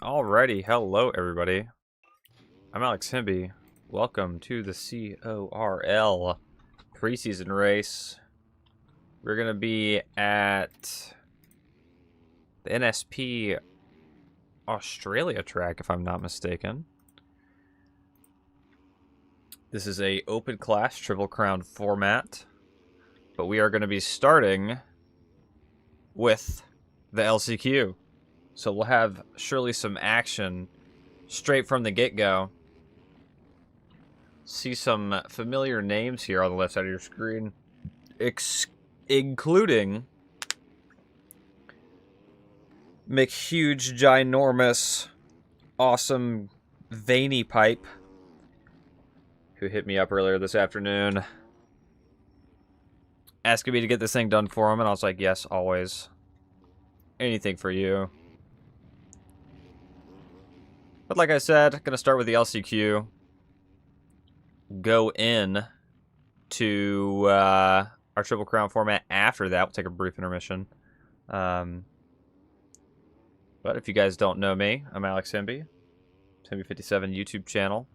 Alrighty, hello everybody. I'm Alex Himby. Welcome to the CORL preseason race. We're gonna be at the NSP Australia track, if I'm not mistaken. This is a open class Triple Crown format, but we are going to be starting with the LCQ. So we'll have surely some action straight from the get-go. See some familiar names here on the left side of your screen, including McHuge, ginormous, awesome, veiny pipe, who hit me up earlier this afternoon, asking me to get this thing done for him, and I was like, yes, always. Anything for you. But like I said, going to start with the LCQ. Go in to our Triple Crown format after that. We'll take a brief intermission. But if you guys don't know me, I'm Alex Himby, Himby57 YouTube channel.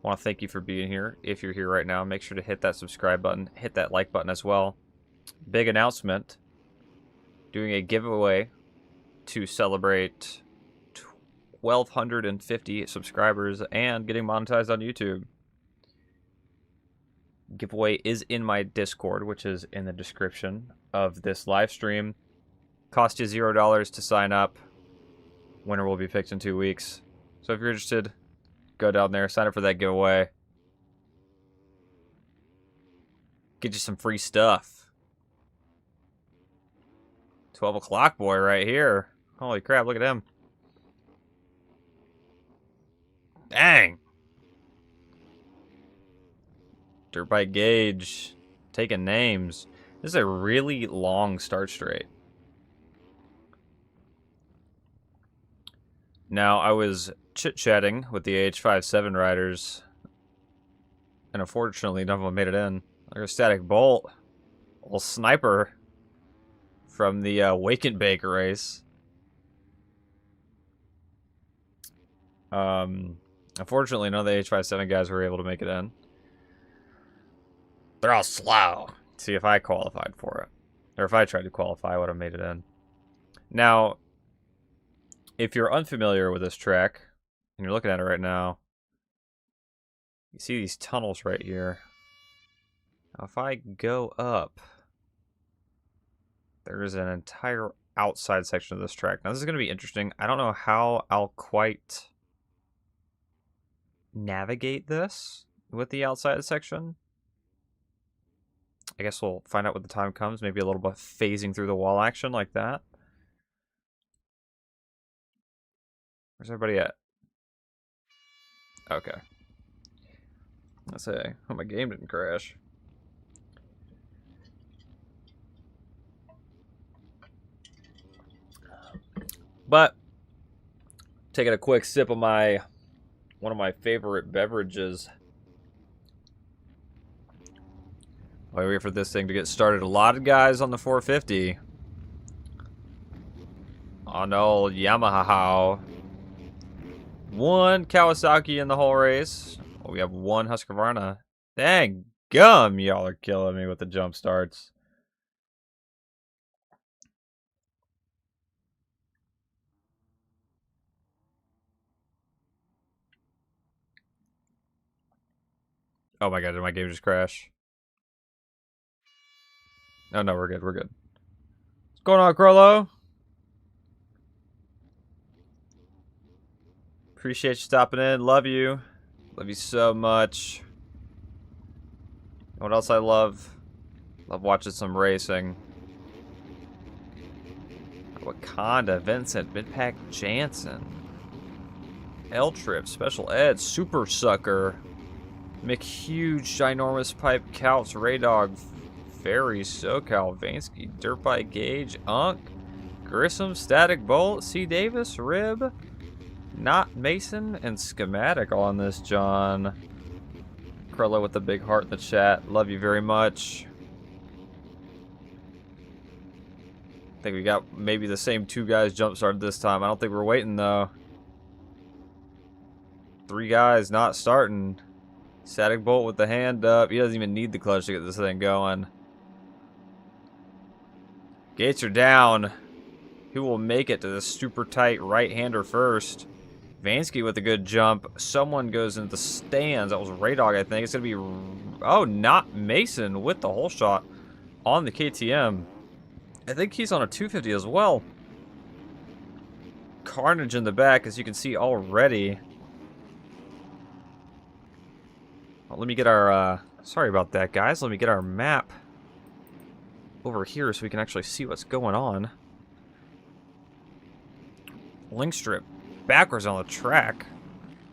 I want to thank you for being here. If you're here right now, make sure to hit that subscribe button, hit that like button as well. Big announcement. Doing a giveaway to celebrate 1,250 subscribers and getting monetized on YouTube. Giveaway is in my Discord, which is in the description of this live stream. Cost you $0 to sign up. Winner will be picked in 2 weeks. So if you're interested, go down there, sign up for that giveaway. Get you some free stuff. 12 o'clock boy right here. Holy crap, look at him. Dang. Dirt Bike Gauge. Taking names. This is a really long start straight. Now, I was chit-chatting with the AH57 riders, and unfortunately, none of them made it in. There's a Static Bolt. Little sniper from the Wake and Bake race. Unfortunately, none of the H57 guys were able to make it in. They're all slow. See if I qualified for it. Or if I tried to qualify, I would have made it in. Now, if you're unfamiliar with this track, and you're looking at it right now, you see these tunnels right here. Now, if I go up, there is an entire outside section of this track. Now, this is going to be interesting. I don't know how I'll quite navigate this with the outside section. I guess we'll find out when the time comes. Maybe a little bit phasing through the wall action like that. Where's everybody at? Okay. Let's say, oh, my game didn't crash. But taking a quick sip of one of my favorite beverages. While we wait for this thing to get started, a lot of guys on the 450 on old Yamaha. One Kawasaki in the whole race. Oh, we have one Husqvarna. Dang gum, y'all are killing me with the jump starts. Oh my god, did my game just crash? Oh no, we're good, we're good. What's going on, Crollo? Appreciate you stopping in. Love you. Love you so much. What else I love? Love watching some racing. Wakanda, Vincent, Midpack Jansen. L-Trip, Special Ed, Super Sucker. McHuge, ginormous pipe, Couch, Raydog, Ferry, SoCal, Vansky, Dirt Bike Gauge, Unk, Grissom, Static Bolt, C. Davis, Rib, Not Mason, and Schematic all on this, John. Krello with the big heart in the chat. Love you very much. I think we got maybe the same 2 guys jump started this time. I don't think we're waiting, though. 3 guys not starting. Static Bolt with the hand up. He doesn't even need the clutch to get this thing going. Gates are down. Who will make it to the super tight right-hander first? Vansky with a good jump. Someone goes into the stands. That was Raydog, I think. It's going to be... Oh, not Mason with the hole shot on the KTM. I think he's on a 250 as well. Carnage in the back, as you can see already. Well, let me get our... sorry about that, guys. Let me get our map over here so we can actually see what's going on. Link strip backwards on the track.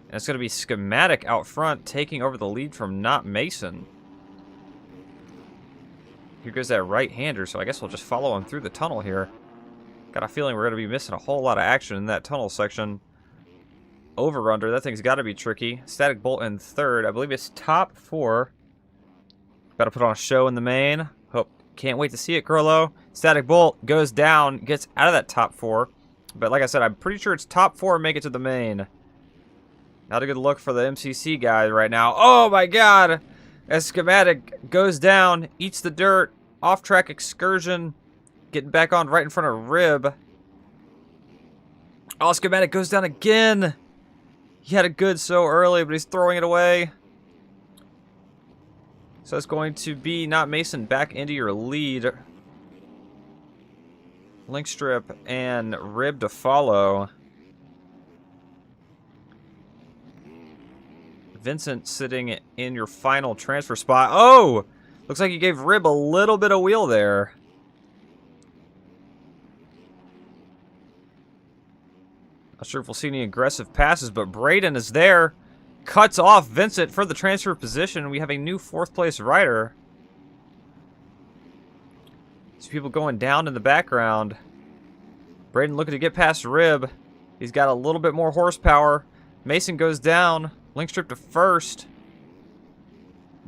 And it's going to be Schematic out front taking over the lead from Not Mason. Here goes that right-hander, so I guess we'll just follow him through the tunnel here. Got a feeling we're going to be missing a whole lot of action in that tunnel section. Over-under, that thing's got to be tricky. Static Bolt in third. I believe it's top 4. Got to put on a show in the main. Can't wait to see it, Curlo. Static Bolt goes down, gets out of that top 4. But like I said, I'm pretty sure it's top 4 make it to the main. Not a good look for the MCC guy right now. Oh my god! As Schematic goes down, eats the dirt, off-track excursion, getting back on right in front of Rib. Oh, Schematic goes down again! He had it good so early, but he's throwing it away. So it's going to be Not Mason back into your lead. Link strip and Rib to follow. Vincent sitting in your final transfer spot. Oh! Looks like you gave Rib a little bit of wheel there. Not sure if we'll see any aggressive passes, but Braden is there. Cuts off Vincent for the transfer position. We have a new 4th place rider. See people going down in the background. Braden looking to get past Rib. He's got a little bit more horsepower. Mason goes down. Link strip to first.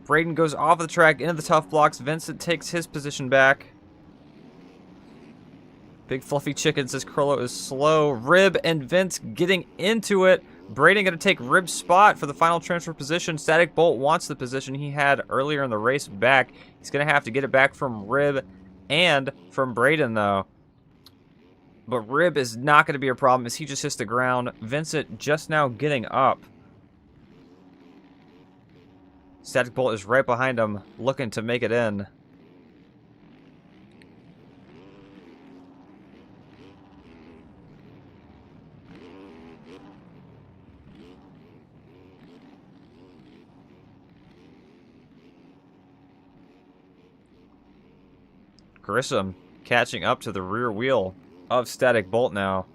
Braden goes off the track into the tough blocks. Vincent takes his position back. Big fluffy chicken says Curlo is slow. Rib and Vince getting into it. Braden going to take Rib's spot for the final transfer position. Static Bolt wants the position he had earlier in the race back. He's going to have to get it back from Rib and from Braden, though. But Rib is not going to be a problem as he just hits the ground. Vincent just now getting up. Static Bolt is right behind him, looking to make it in. Grissom catching up to the rear wheel of Static Bolt now.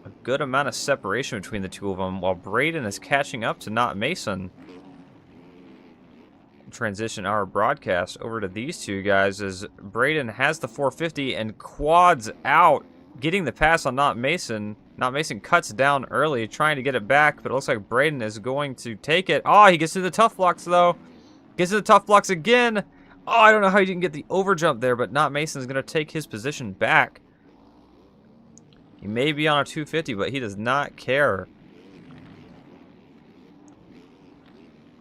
A good amount of separation between the two of them while Braden is catching up to Not Mason. Transition our broadcast over to these two guys as Braden has the 450 and quads out, getting the pass on Not Mason. Not Mason cuts down early, trying to get it back, but it looks like Braden is going to take it. Oh, he gets to the tough blocks, though. Gets to the tough blocks again. Oh, I don't know how he didn't get the overjump there, but Not Mason is going to take his position back. He may be on a 250, but he does not care.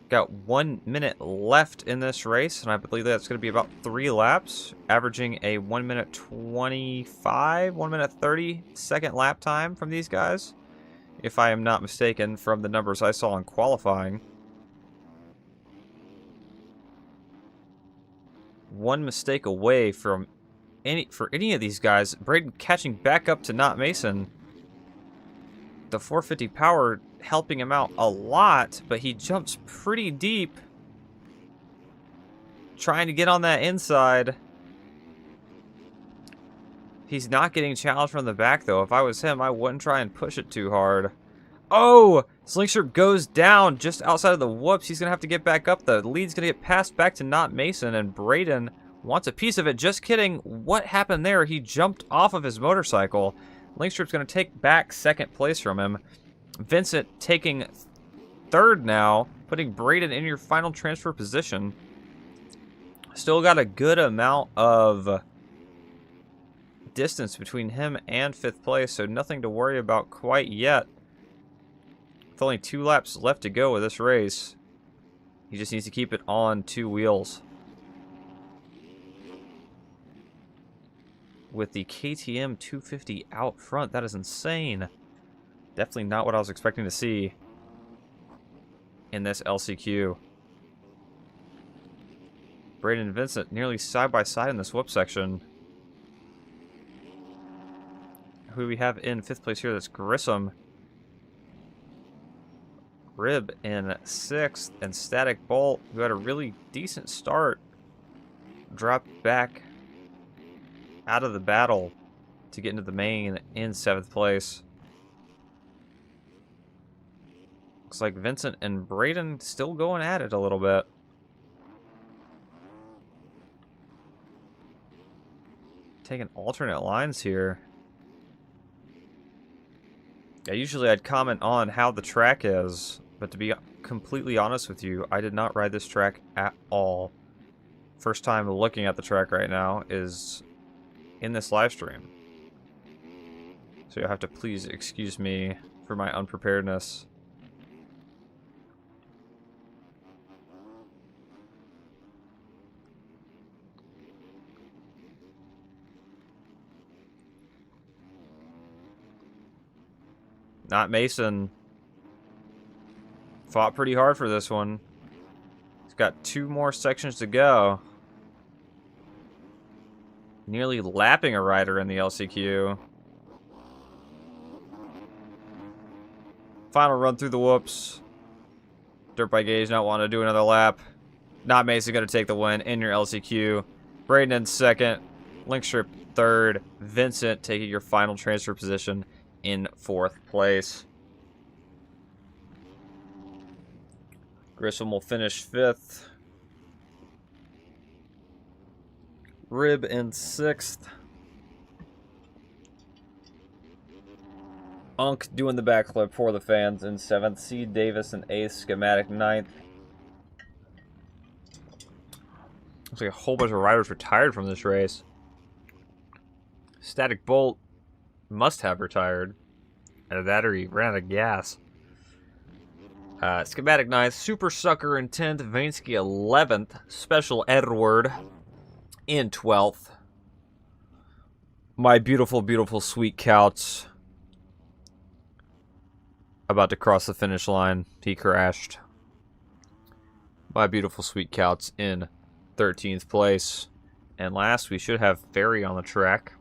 Got 1 minute left in this race, and I believe that's going to be about 3 laps, averaging a 1 minute 25, 1 minute 30 second lap time from these guys, if I am not mistaken from the numbers I saw in qualifying. One mistake away from any of these guys. Braden catching back up to Not Mason. The 450 power helping him out a lot, but he jumps pretty deep. Trying to get on that inside. He's not getting challenged from the back, though. If I was him, I wouldn't try and push it too hard. Oh! Slingshot goes down just outside of the whoops. He's going to have to get back up. The lead's going to get passed back to Not Mason, and Braden wants a piece of it. Just kidding. What happened there? He jumped off of his motorcycle. Linkstrip's going to take back second place from him. Vincent taking third now, putting Braden in your final transfer position. Still got a good amount of distance between him and 5th place, so nothing to worry about quite yet. With only 2 laps left to go with this race, he just needs to keep it on 2 wheels. With the KTM 250 out front, that is insane. Definitely not what I was expecting to see in this LCQ. Braden and Vincent nearly side by side in this whoop section. Who do we have in 5th place here? That's Grissom. Rib in 6th, and Static Bolt, who had a really decent start, dropped back out of the battle to get into the main in 7th place. Looks like Vincent and Braden still going at it a little bit. Taking alternate lines here. Yeah, usually I'd comment on how the track is, but to be completely honest with you, I did not ride this track at all. First time looking at the track right now is in this live stream. So you'll have to please excuse me for my unpreparedness. Not Mason. Fought pretty hard for this one. He's got 2 more sections to go. Nearly lapping a rider in the LCQ. Final run through the whoops. Dirt Bike Gauge not wanting to do another lap. Not Mason going to take the win in your LCQ. Braden in 2nd. Linkstrip 3rd. Vincent taking your final transfer position in 4th place. Grissom will finish 5th. Rib in 6th. Unk doing the backflip for the fans in 7th. C. Davis in 8th. Schematic 9th. Looks like a whole bunch of riders retired from this race. Static Bolt must have retired. Either that or he ran out of gas. Schematic 9th. Super Sucker in 10th. Vainsky 11th. Special Edward in 12th. My beautiful, beautiful sweet Couch about to cross the finish line. He crashed. My beautiful sweet Couch in 13th place. And last, we should have Ferry on the track.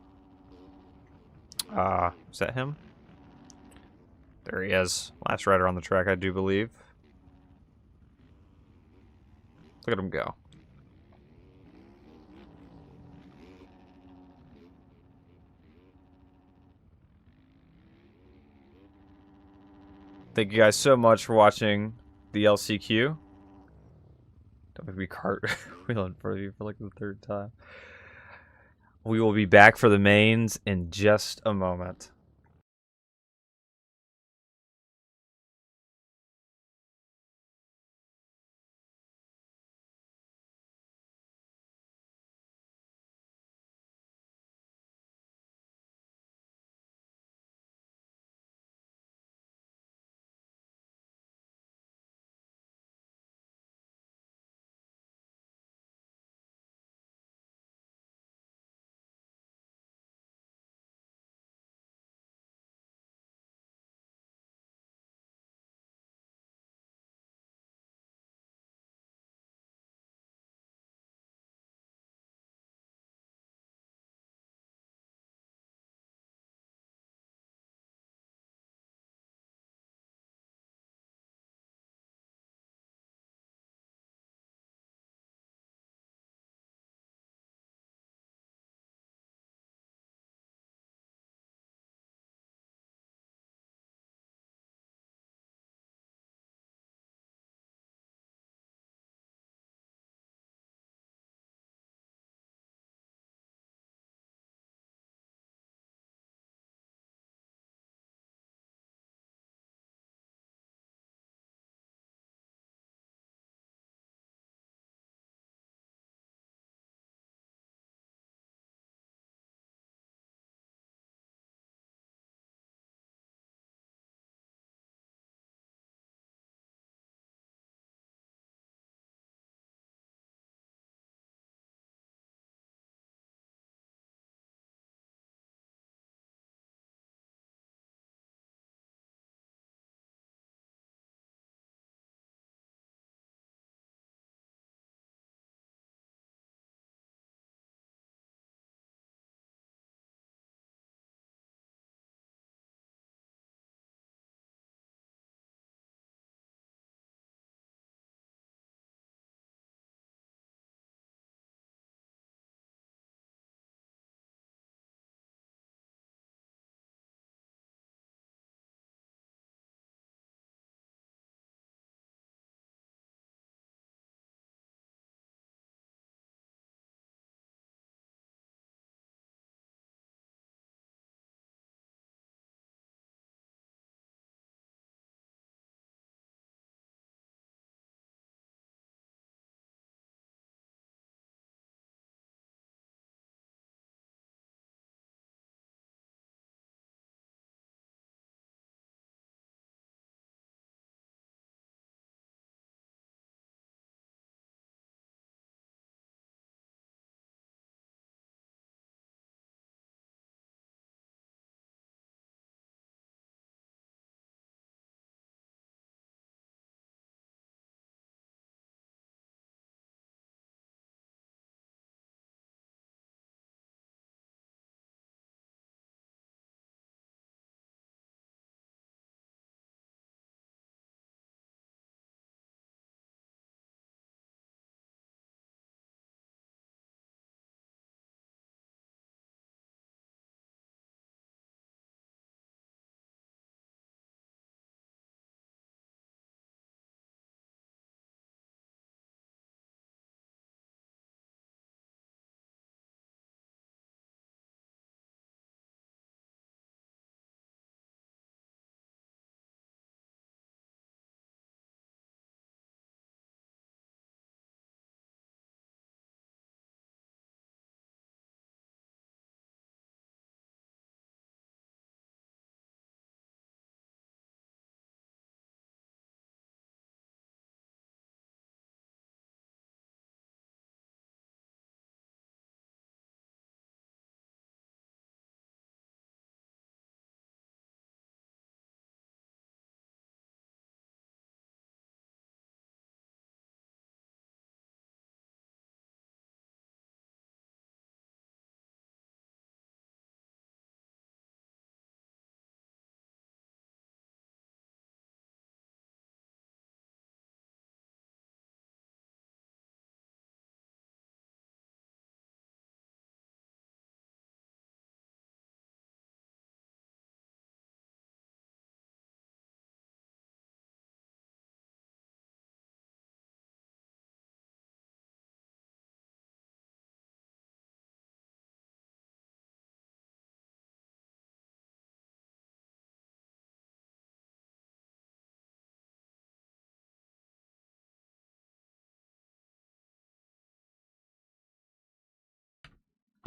Is that him? There he is. Last rider on the track, I do believe. Look at him go. Thank you guys so much for watching the LCQ. Don't make me cartwheel in front of you for like the 3rd time. We will be back for the mains in just a moment.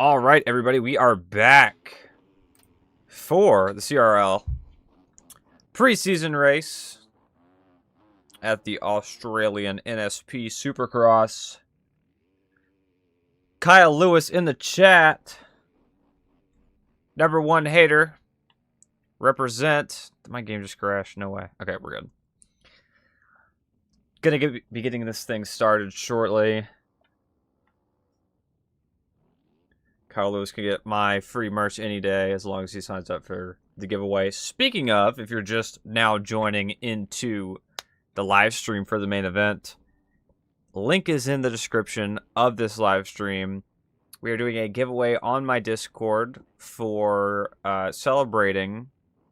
All right, everybody, we are back for the CRL preseason race at the Australian NSP Supercross. Kyle Lewis in the chat. Number one hater. Represent. My game just crashed. No way. Okay, we're good. Gonna be getting this thing started shortly. Kyle Lewis can get my free merch any day as long as he signs up for the giveaway. Speaking of, if you're just now joining into the live stream for the main event, link is in the description of this live stream. We are doing a giveaway on my Discord for celebrating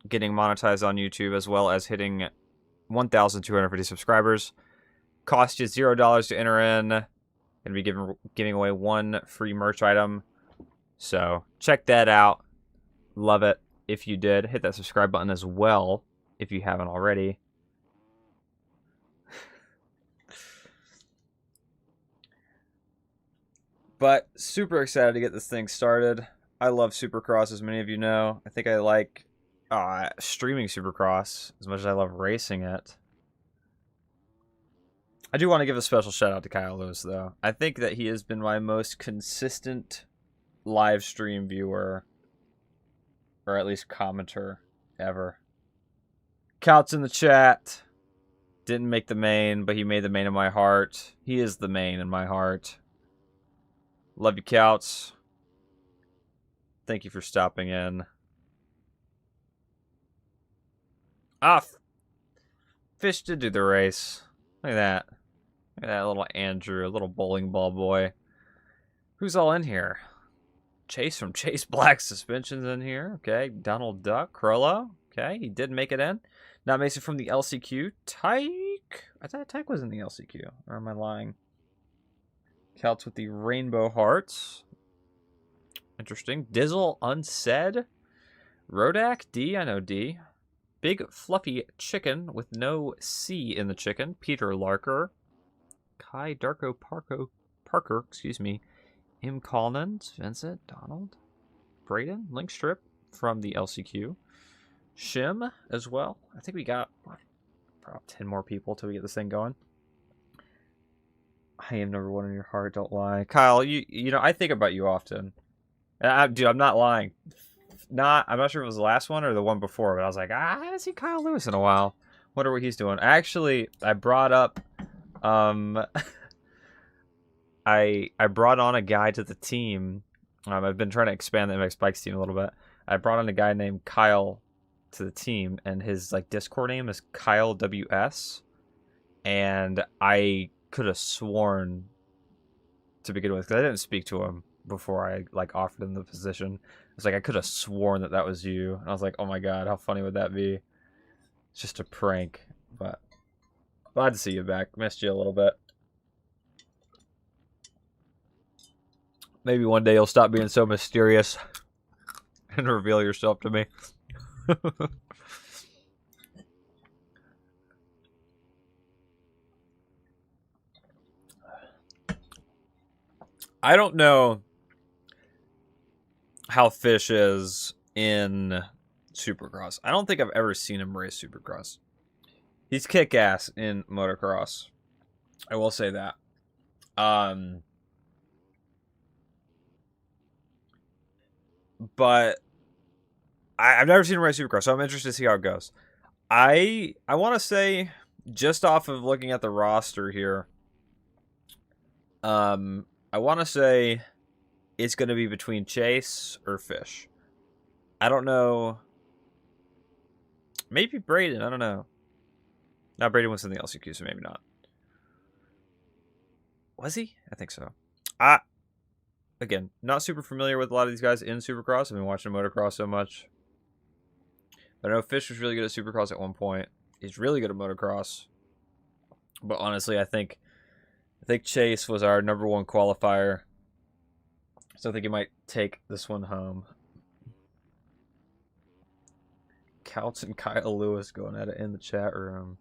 getting monetized on YouTube as well as hitting 1,250 subscribers. Cost you $0 to enter in. Going to be giving away one free merch item. So check that out. Love it if you did. Hit that subscribe button as well if you haven't already. But super excited to get this thing started. I love Supercross, as many of you know. I think I like streaming Supercross as much as I love racing it. I do want to give a special shout out to Kyle Lewis, though. I think that he has been my most consistent live stream viewer, or at least commenter, ever. Couts in the chat. Didn't make the main, but he made the main in my heart. He is the main in my heart. Love you, Couts. Thank you for stopping in. Fish did do the race. Look at that. Look at that little Andrew, little bowling ball boy. Who's all in here? Chase from Chase Black Suspensions in here. Okay. Donald Duck. Crollo. Okay. He did make it in. Now Mason from the LCQ. Tyke. I thought Tyke was in the LCQ. Or am I lying? Couts with the rainbow hearts. Interesting. Dizzle Unsaid. Rodak. D. I know D. Big Fluffy Chicken with no C in the chicken. Peter Larker. Kai Darko Parker. Excuse me. M. Collins, Vincent, Donald, Braden, Link Strip from the LCQ, Shim as well. I think we got probably 10 more people till we get this thing going. I am number one in your heart, don't lie. Kyle, you know, I think about you often. Dude, I'm not lying. I'm not sure if it was the last one or the one before, but I was like, I haven't seen Kyle Lewis in a while. Wonder what he's doing. Actually, I brought up I brought on a guy to the team. I've been trying to expand the MX Bikes team a little bit. I brought on a guy named Kyle to the team, and his Discord name is Kyle WS. And I could have sworn to begin with, because I didn't speak to him before I offered him the position. It's like I could have sworn that was you, and I was like, oh my god, how funny would that be? It's just a prank, but glad to see you back. Missed you a little bit. Maybe one day you'll stop being so mysterious and reveal yourself to me. I don't know how Fish is in Supercross. I don't think I've ever seen him race Supercross. He's kick-ass in motocross. I will say that. But I've never seen him race Supercross, so I'm interested to see how it goes. I want to say, just off of looking at the roster here, I want to say it's going to be between Chase or Fish. I don't know. Maybe Braden. I don't know. Now Braden was in the LCQ, so maybe not. Was he? I think so. Again, not super familiar with a lot of these guys in Supercross. I've been watching motocross so much. But I know Fish was really good at Supercross at one point. He's really good at motocross. But honestly, I think Chase was our number one qualifier. So I think he might take this one home. Couts and Kyle Lewis going at it in the chat room.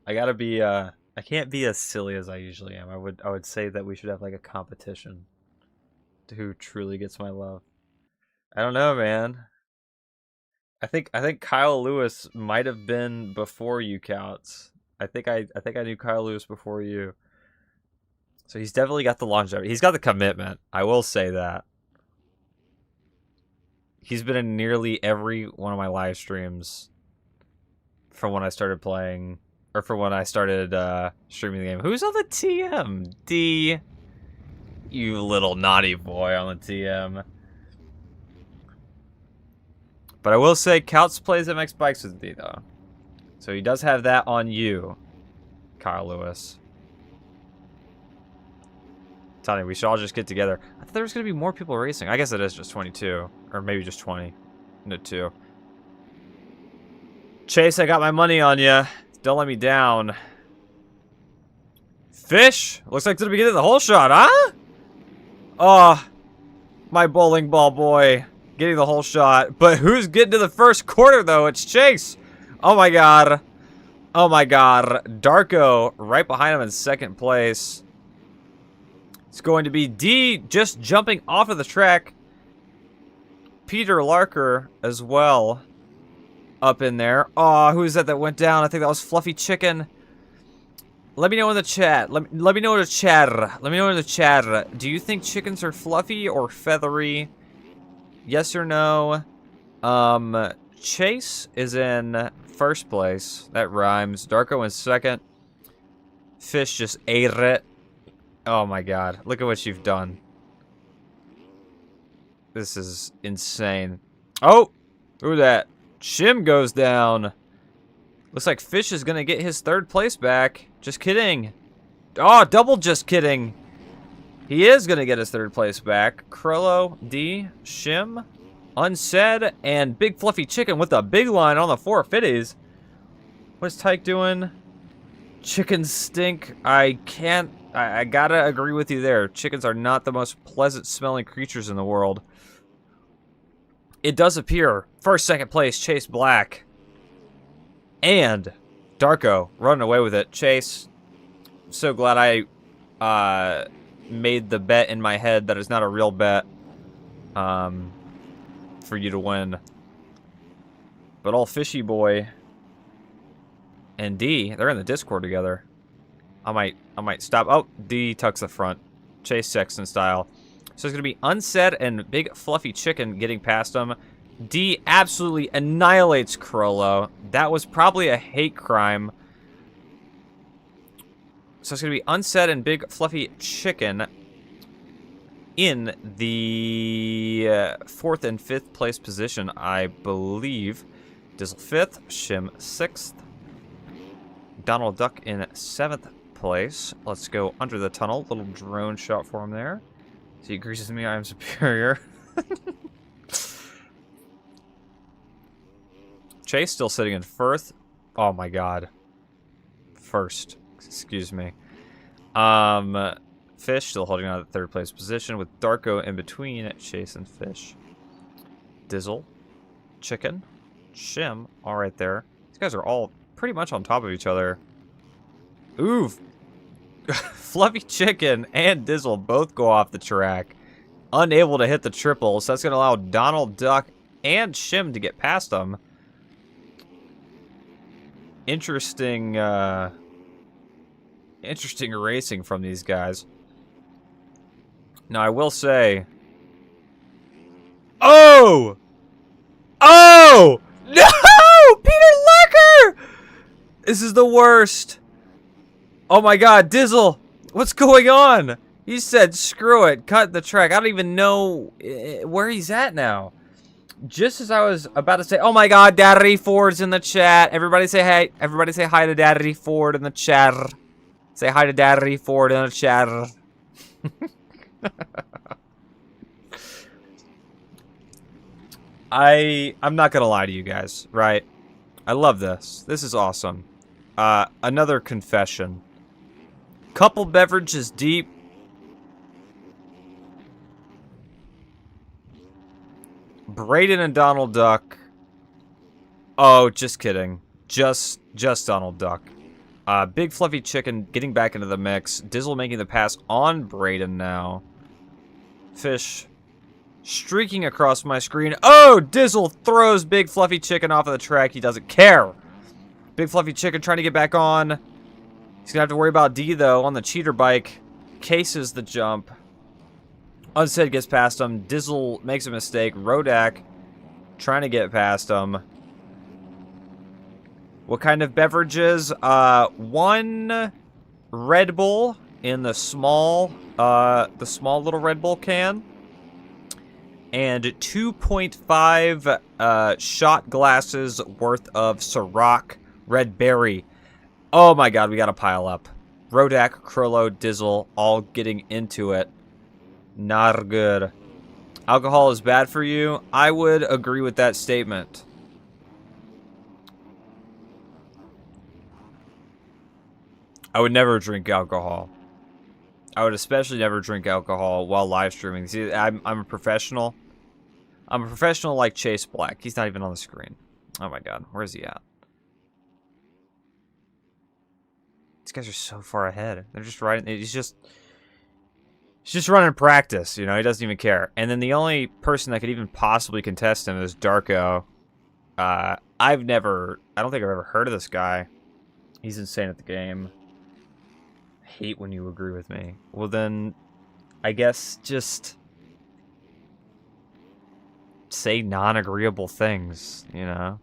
I gotta be, I can't be as silly as I usually am. I would say that we should have like a competition to who truly gets my love. I don't know, man. I think Kyle Lewis might have been before you, Counts. I think I knew Kyle Lewis before you. So he's definitely got the longevity. He's got the commitment. I will say that. He's been in nearly every one of my live streams from when I started playing, or from when I started streaming the game. Who's on the TM? D. You little naughty boy on the TM. But I will say, Couts plays MX Bikes with D, though. So he does have that on you, Kyle Lewis. Tony, we should all just get together. I thought there was going to be more people racing. I guess it is just 22. Or maybe just 20. No, 2. Chase, I got my money on you. Don't let me down. Fish? Looks like to the beginning of the whole shot, huh? Oh, my bowling ball boy. Getting the whole shot. But who's getting to the first quarter, though? It's Chase. Oh, my God. Oh, my God. Darko right behind him in second place. It's going to be D just jumping off of the track. Peter Larker as well up in there. Oh, who is that went down? I think that was Fluffy Chicken. Let me know in the chat. Let me know in the chat. Let me know in the chat. Do you think chickens are fluffy or feathery? Yes or no? Chase is in first place. That rhymes. Darko in second. Fish just ate it. Oh my God. Look at what you've done. This is insane. Oh! Who that? Shim goes down. Looks like Fish is going to get his third place back. Just kidding. Oh, double just kidding. He is going to get his third place back. Krollo, D, Shim, Unsaid, and Big Fluffy Chicken with a big line on the 450s. What's Tyke doing? Chickens stink. I gotta agree with you there. Chickens are not the most pleasant smelling creatures in the world. It does appear. First, second place, Chase Black. And Darko running away with it. Chase, I'm so glad I made the bet in my head that is not a real bet for you to win. But all Fishy Boy and D, they're in the Discord together. I might stop. Oh, D tucks the front. Chase Sexton style. So it's going to be Unsaid and Big Fluffy Chicken getting past him. D absolutely annihilates Krollo. That was probably a hate crime. So it's going to be Unsaid and Big Fluffy Chicken in the 4th and 5th place position, I believe. Dizzle 5th, Shim 6th. Donald Duck in 7th place. Let's go under the tunnel. Little drone shot for him there. So he agrees with me, I am superior. Chase still sitting in 1st. Oh my God. 1st. Excuse me. Fish still holding on to the 3rd place position with Darko in between Chase and Fish. Dizzle. Chicken. Shim. All right there. These guys are all pretty much on top of each other. Ooh. Fluffy Chicken and Dizzle both go off the track. Unable to hit the triple, so that's going to allow Donald Duck and Shim to get past them. Interesting, interesting racing from these guys. Now, I will say... Oh! Oh! No! Peter Lucker! This is the worst. Oh my God, Dizzle! What's going on? He said, screw it, cut the track. I don't even know where he's at now. Just as I was about to say, oh my God, Daddy Ford's in the chat. Everybody say hey. Everybody say hi to Daddy Ford in the chat. Say hi to Daddy Ford in the chat. I'm not gonna lie to you guys, right? I love this. This is awesome. Another confession. Couple beverages deep. Braden and Donald Duck. Oh, just kidding. Just Donald Duck. Big Fluffy Chicken getting back into the mix. Dizzle making the pass on Braden now. Fish streaking across my screen. Oh, Dizzle throws Big Fluffy Chicken off of the track. He doesn't care. Big Fluffy Chicken trying to get back on. He's going to have to worry about D, though, on the cheater bike. Cases the jump. Unsaid gets past him. Dizzle makes a mistake. Rodak trying to get past him. What kind of beverages? 1 Red Bull in the small little Red Bull can. And 2.5 shot glasses worth of Ciroc Red Berry. Oh my god, we gotta pile up. Rodak, Krollo, Dizzle, all getting into it. Not good. Alcohol is bad for you? I would agree with that statement. I would never drink alcohol. I would especially never drink alcohol while live streaming. See, I'm a professional. I'm a professional like Chase Black. He's not even on the screen. Oh my god, where is he at? These guys are so far ahead. They're just riding. He's just running practice, you know. He doesn't even care. And then the only person that could even possibly contest him is Darko. I don't think I've ever heard of this guy. He's insane at the game. I hate when you agree with me. Well then, I guess just say non-agreeable things, you know.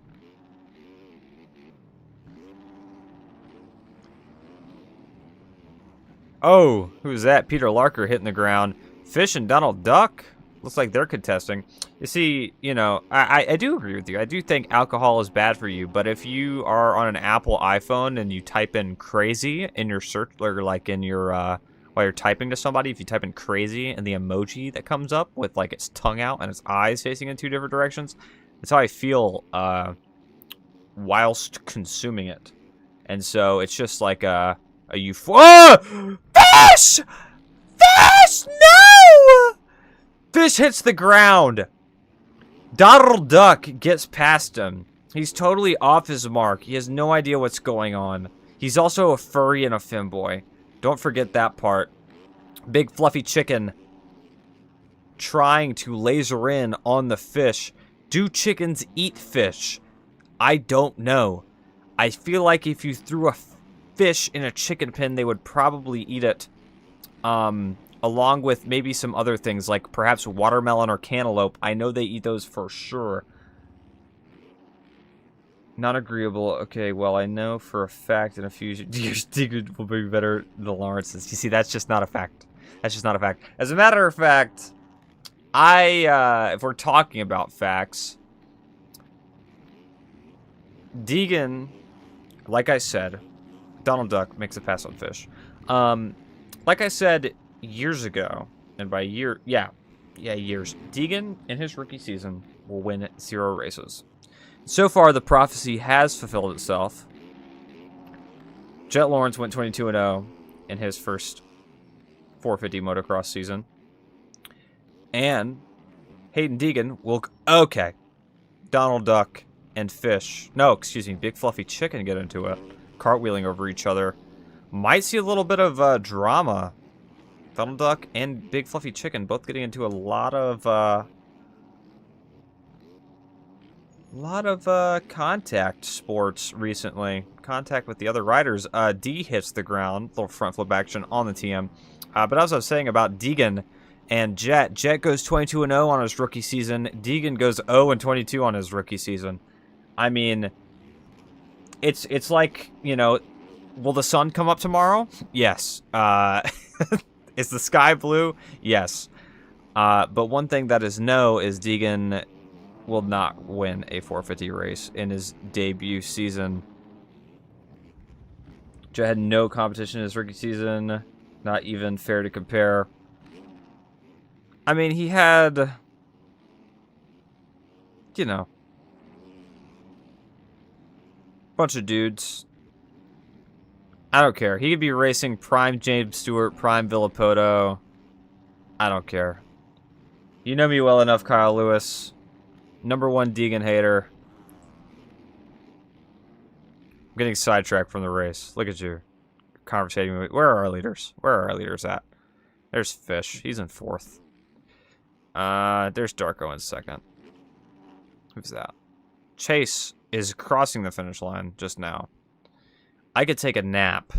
Oh, who's that? Peter Larker hitting the ground. Fish and Donald Duck. Looks like they're contesting. You see, you know, I do agree with you. I do think alcohol is bad for you, but if you are on an Apple iPhone and you type in crazy in your search, or like in your, while you're typing to somebody, if you type in crazy and the emoji that comes up with like its tongue out and its eyes facing in 2 different directions, that's how I feel whilst consuming it. And so it's just like a oh! Fish! Fish! No! Fish hits the ground. Donald Duck gets past him. He's totally off his mark. He has no idea what's going on. He's also a furry and a femboy. Don't forget that part. Big Fluffy Chicken trying to laser in on the fish. Do chickens eat fish? I don't know. I feel like if you threw a fish in a chicken pen, they would probably eat it. Along with maybe some other things, like perhaps watermelon or cantaloupe. I know they eat those for sure. Not agreeable. Okay, well, I know for a fact in a few years, Digger will be better than Lawrence's. You see, that's just not a fact. That's just not a fact. As a matter of fact, if we're talking about facts, Deegan, like I said, Donald Duck makes a pass on fish. Like I said years ago, and by years, Deegan in his rookie season will win 0 races. So far, the prophecy has fulfilled itself. Jet Lawrence went 22-0 in his first 450 motocross season. And Hayden Deegan will... Okay. Donald Duck and Fish... No, excuse me. Big Fluffy Chicken get into it. Cartwheeling over each other. Might see a little bit of drama. Donald Duck and Big Fluffy Chicken both getting into a lot of contact sports recently. Contact with the other riders. D hits the ground. Little front flip action on the TM. But as I was saying about Deegan and Jet. Jet goes 22-0 on his rookie season. Deegan goes 0-22 on his rookie season. I mean, it's like, you know, will the sun come up tomorrow? Yes. Is the sky blue? Yes. But one thing that is no is Deegan will not win a 450 race in his debut season. Jet had no competition in his rookie season. Not even fair to compare. I mean, he had, you know, bunch of dudes. I don't care. He could be racing prime James Stewart, prime Villapoto. I don't care. You know me well enough, Kyle Lewis. #1 Deegan hater. getting sidetracked from the race. Look at you. Conversating with... Where are our leaders? Where are our leaders at? There's Fish. He's in 4th. There's Darko in 2nd. Who's that? Chase is crossing the finish line just now. I could take a nap,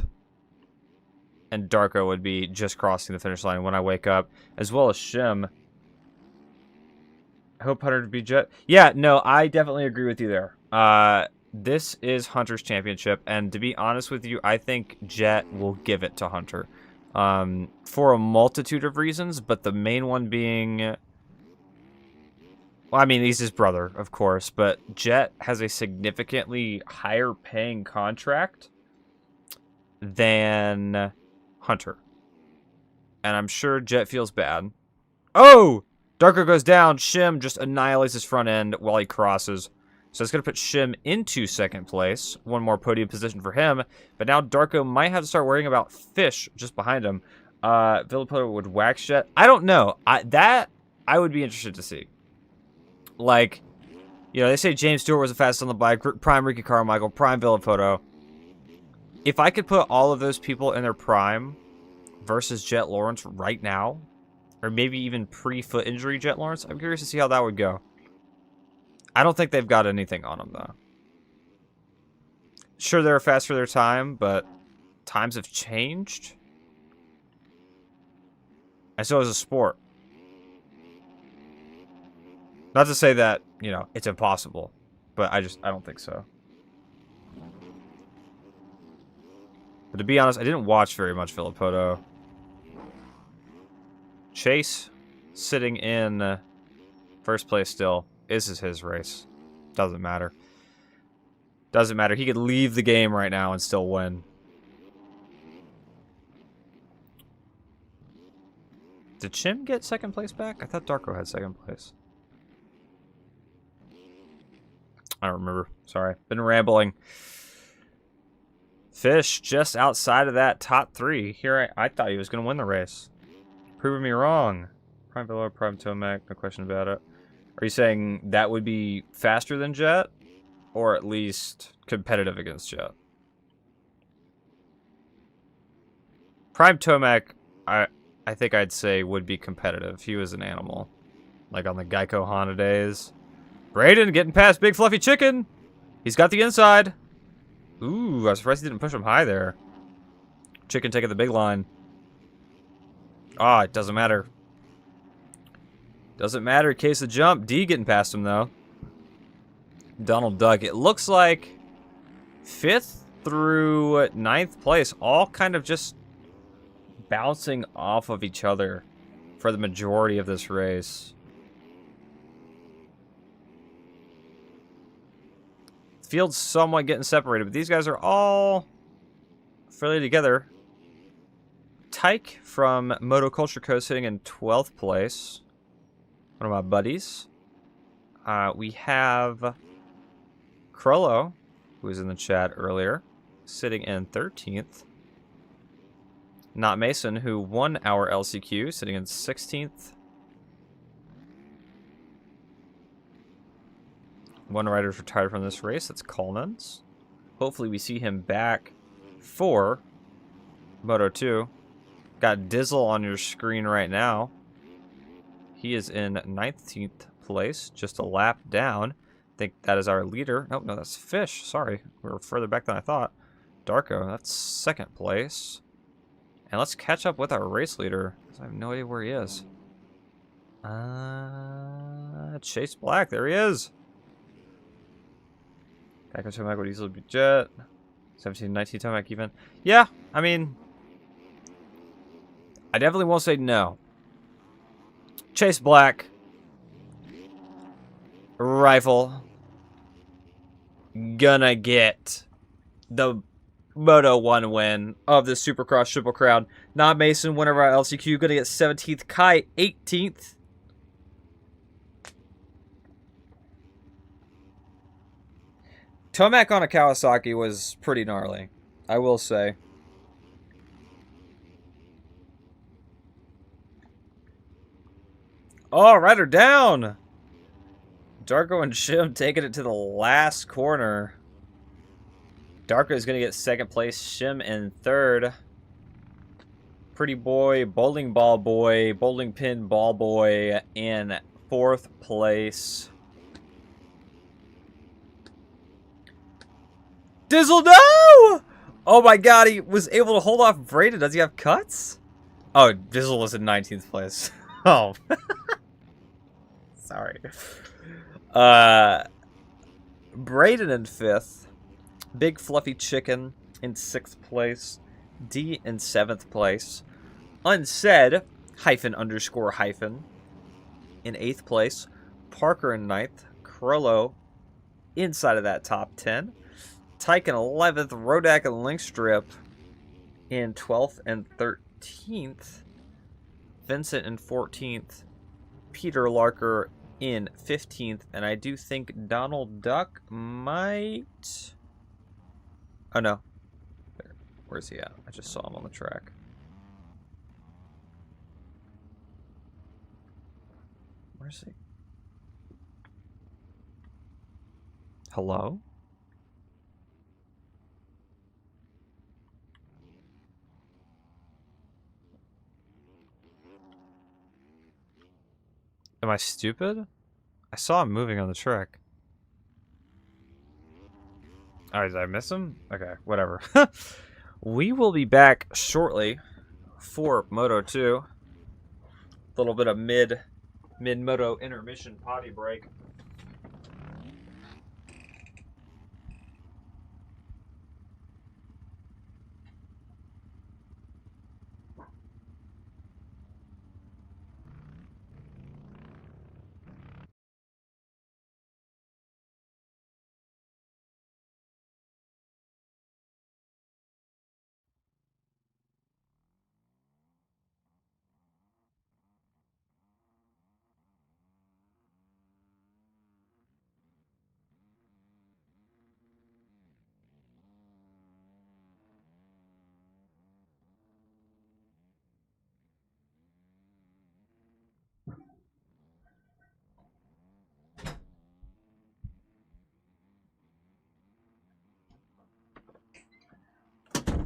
and Darko would be just crossing the finish line when I wake up, as well as Shim. I hope Hunter to be Jet. Yeah, no, I definitely agree with you there. This is Hunter's championship, and to be honest with you, I think Jet will give it to Hunter. For a multitude of reasons, but the main one being... Well, I mean, he's his brother, of course, but Jet has a significantly higher paying contract than Hunter. And I'm sure Jet feels bad. Oh! Darko goes down. Shim just annihilates his front end while he crosses. So it's going to put Shim into 2nd place. One more podium position for him. But now Darko might have to start worrying about Fish just behind him. Villapoto would wax Jet. I don't know. I would be interested to see. Like, you know, they say James Stewart was the fastest on the bike. Prime Ricky Carmichael. Prime Villapoto. If I could put all of those people in their prime versus Jet Lawrence right now, or maybe even pre-foot injury Jet Lawrence, I'm curious to see how that would go. I don't think they've got anything on them, though. Sure, they're fast for their time, but times have changed. And so is a sport. Not to say that, you know, it's impossible, but I don't think so. But to be honest, I didn't watch very much Villapoto. Chase, sitting in 1st place still. This is his race. Doesn't matter. Doesn't matter. He could leave the game right now and still win. Did Chim get 2nd place back? I thought Darko had 2nd place. I don't remember. Sorry. Been rambling. Fish just outside of that top 3. Here, I thought he was going to win the race. Proving me wrong. Prime Villa, Prime Tomac, no question about it. Are you saying that would be faster than Jet? Or at least competitive against Jet? Prime Tomac, I think I'd say would be competitive. He was an animal. Like on the Geico Honda days. Braden getting past Big Fluffy Chicken. He's got the inside. Ooh, I was surprised he didn't push him high there. Chicken taking the big line. Ah, it doesn't matter. Doesn't matter. Case of jump. D getting past him, though. Donald Duck. It looks like 5th through 9th place. All kind of just bouncing off of each other for the majority of this race. Field's somewhat getting separated, but these guys are all fairly together. Tyke from Motoculture Co. sitting in 12th place. One of my buddies. We have Krollo, who was in the chat earlier, sitting in 13th. Not Mason, who won our LCQ, sitting in 16th. One rider's retired from this race. That's Coleman's. Hopefully we see him back for Moto 2. Got Dizzle on your screen right now. He is in 19th place, just a lap down. I think that is our leader. Oh, no, that's Fish. Sorry, we were further back than I thought. Darko, that's 2nd place. And let's catch up with our race leader, because I have no idea where he is. Chase Black, there he is. Geico Tomac would easily be Jet. 17, 19 Tomac even. Yeah, I mean, I definitely won't say no. Chase Black. Rifle. Gonna get the Moto 1 win of the Supercross Triple Crown. Not Mason, winner of our LCQ. Gonna get 17th. Kai, 18th. Tomac on a Kawasaki was pretty gnarly, I will say. Oh, rider down! Darko and Shim taking it to the last corner. Darko is going to get second place. Shim in third. Pretty Boy, Bowling Ball Boy, Bowling Pin Ball Boy in fourth place. Dizzle, no! Oh my god, he was able to hold off Braden. Does he have cuts? Oh, Dizzle was in 19th place. Oh. Sorry. Braden in 5th. Big Fluffy Chicken in 6th place. D in 7th place. Unsaid, __ in 8th place. Parker in 9th. Krollo inside of that top 10. Tyke in 11th. Rodak and Linkstrip in 12th and 13th. Vincent in 14th. Peter Larker in 15th. And I do think Donald Duck might... Oh, no. Where's he at? I just saw him on the track. Where's he? Hello? Am I stupid? I saw him moving on the track. Oh, did I miss him? Okay, whatever. We will be back shortly for Moto 2. A little bit of mid-Moto intermission potty break.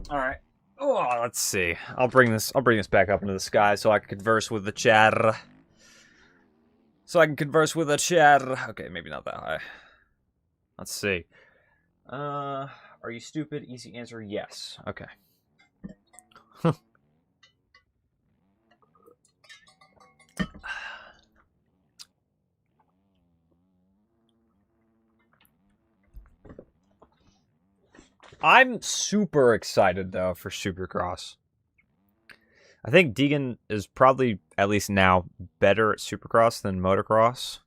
All right. Oh, let's see. I'll bring this back up into the sky so I can converse with the chat. Okay, maybe not that high. Let's see. Are you stupid? Easy answer, yes. Okay. I'm super excited, though, for Supercross. I think Deegan is probably, at least now, better at Supercross than Motocross.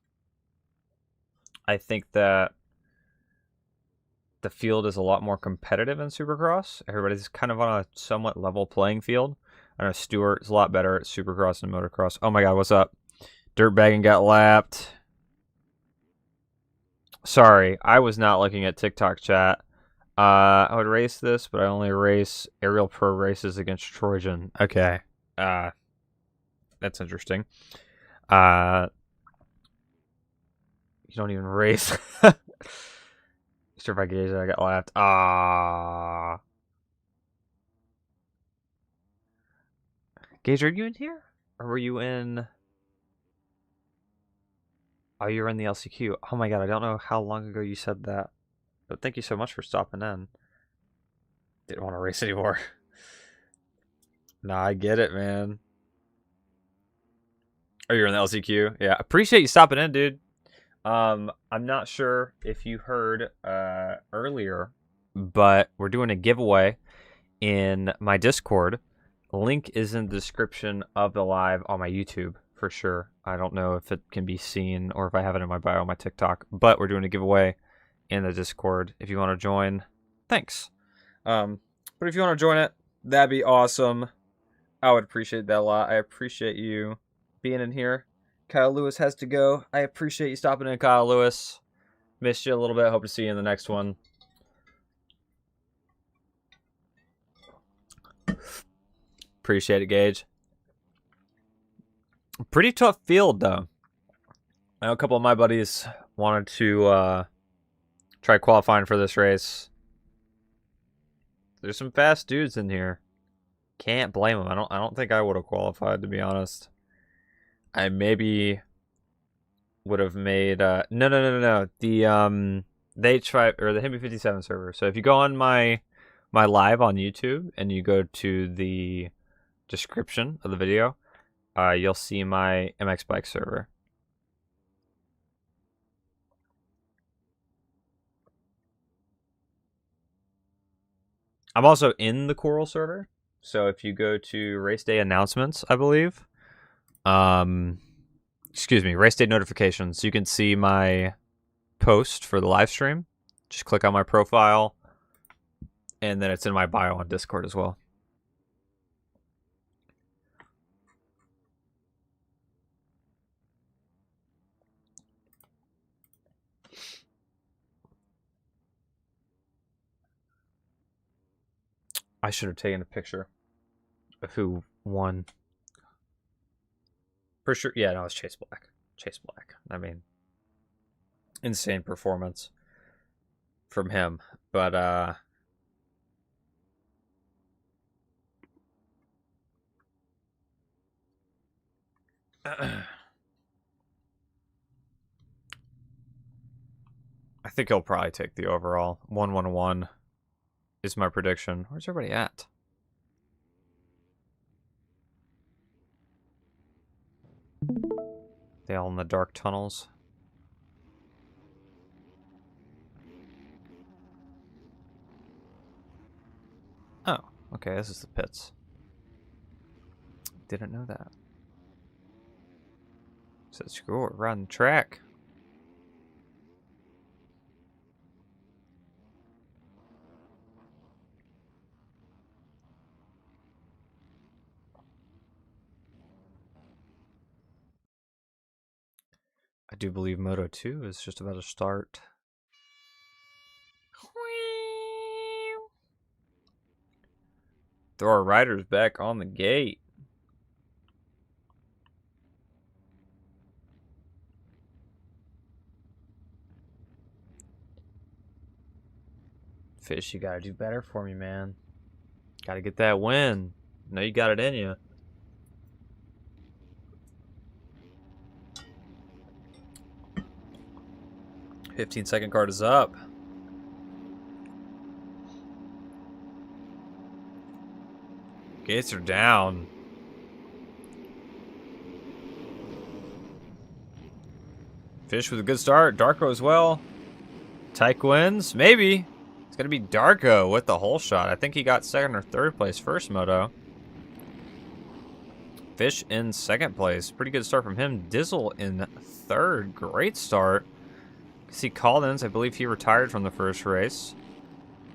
I think that the field is a lot more competitive in Supercross. Everybody's kind of on a somewhat level playing field. I know Stewart is a lot better at Supercross than Motocross. Oh my god, what's up? Dirtbagging got lapped. Sorry, I was not looking at TikTok chat. I would race this, but I only race aerial pro races against Trojan. Okay. That's interesting. You don't even race. Sure, if I gauge it, I got laughed. Gage, are you in here? Or were you in... Oh, you were in the LCQ. Oh my god, I don't know how long ago you said that. But thank you so much for stopping in. Didn't want to race anymore. Nah, I get it, man. Oh, you're in the LCQ? Yeah, appreciate you stopping in, dude. I'm not sure if you heard earlier, but we're doing a giveaway in my Discord. Link is in the description of the live on my YouTube, for sure. I don't know if it can be seen or if I have it in my bio on my TikTok, but we're doing a giveaway in the Discord. If you want to join, thanks. But if you want to join it, that'd be awesome. I would appreciate that a lot. I appreciate you being in here. Kyle Lewis has to go. I appreciate you stopping in, Kyle Lewis. Missed you a little bit. Hope to see you in the next one. Appreciate it, Gage. Pretty tough field, though. I know a couple of my buddies wanted to try qualifying for this race. There's some fast dudes in here. Can't blame them. I don't think I would have qualified, to be honest. I maybe would have made no. The H5 or the Hemi 57 server. So if you go on my live on YouTube and you go to the description of the video, you'll see my MX Bike server. I'm also in the CORL server. So if you go to race day announcements, I believe, excuse me, race day notifications, you can see my post for the live stream. Just click on my profile, and then it's in my bio on Discord as well. I should have taken a picture of who won. For sure, yeah, no, it's Chase Black. Chase Black. I mean, insane performance from him. But, I think he'll probably take the overall. 1-1-1 is my prediction. Where's everybody at? They all in the dark tunnels. Oh, okay, this is the pits. Didn't know that. Says screw it, we're on the track. I do believe Moto 2 is just about to start. Throw our riders back on the gate. Fish, you gotta do better for me, man. Gotta get that win. No, you got it in you. $15-second card is up. Gates are down. Fish with a good start. Darko as well. Tyke wins. Maybe. It's going to be Darko with the whole shot. I think he got second or third place first moto. Fish in second place. Pretty good start from him. Dizzle in third. Great start. See Collins, I believe he retired from the first race.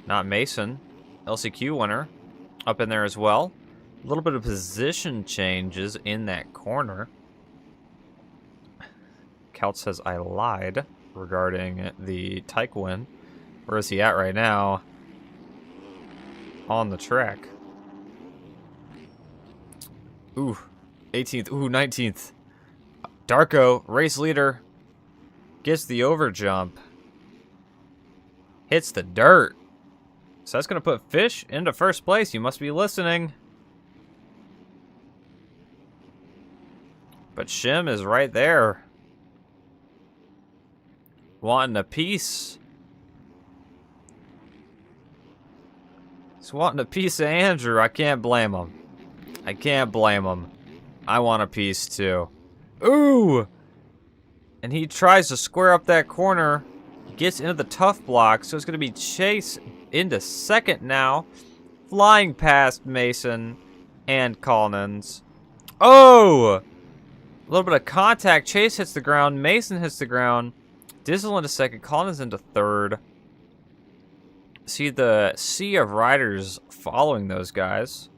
Not Mason. LCQ winner. Up in there as well. A little bit of position changes in that corner. Kaut says I lied regarding the Tyke win. Where is he at right now? On the track. Ooh, 18th. Ooh, 19th. Darko, race leader, gets the over jump. Hits the dirt. So that's going to put Fish into first place. You must be listening. But Shim is right there. Wanting a piece. He's wanting a piece of Andrew. I can't blame him. I can't blame him. I want a piece too. Ooh! And he tries to square up that corner. Gets into the tough block. So it's going to be Chase into second now. Flying past Mason and Collins. Oh! A little bit of contact. Chase hits the ground. Mason hits the ground. Dizzle into second. Collins into third. See the sea of riders following those guys.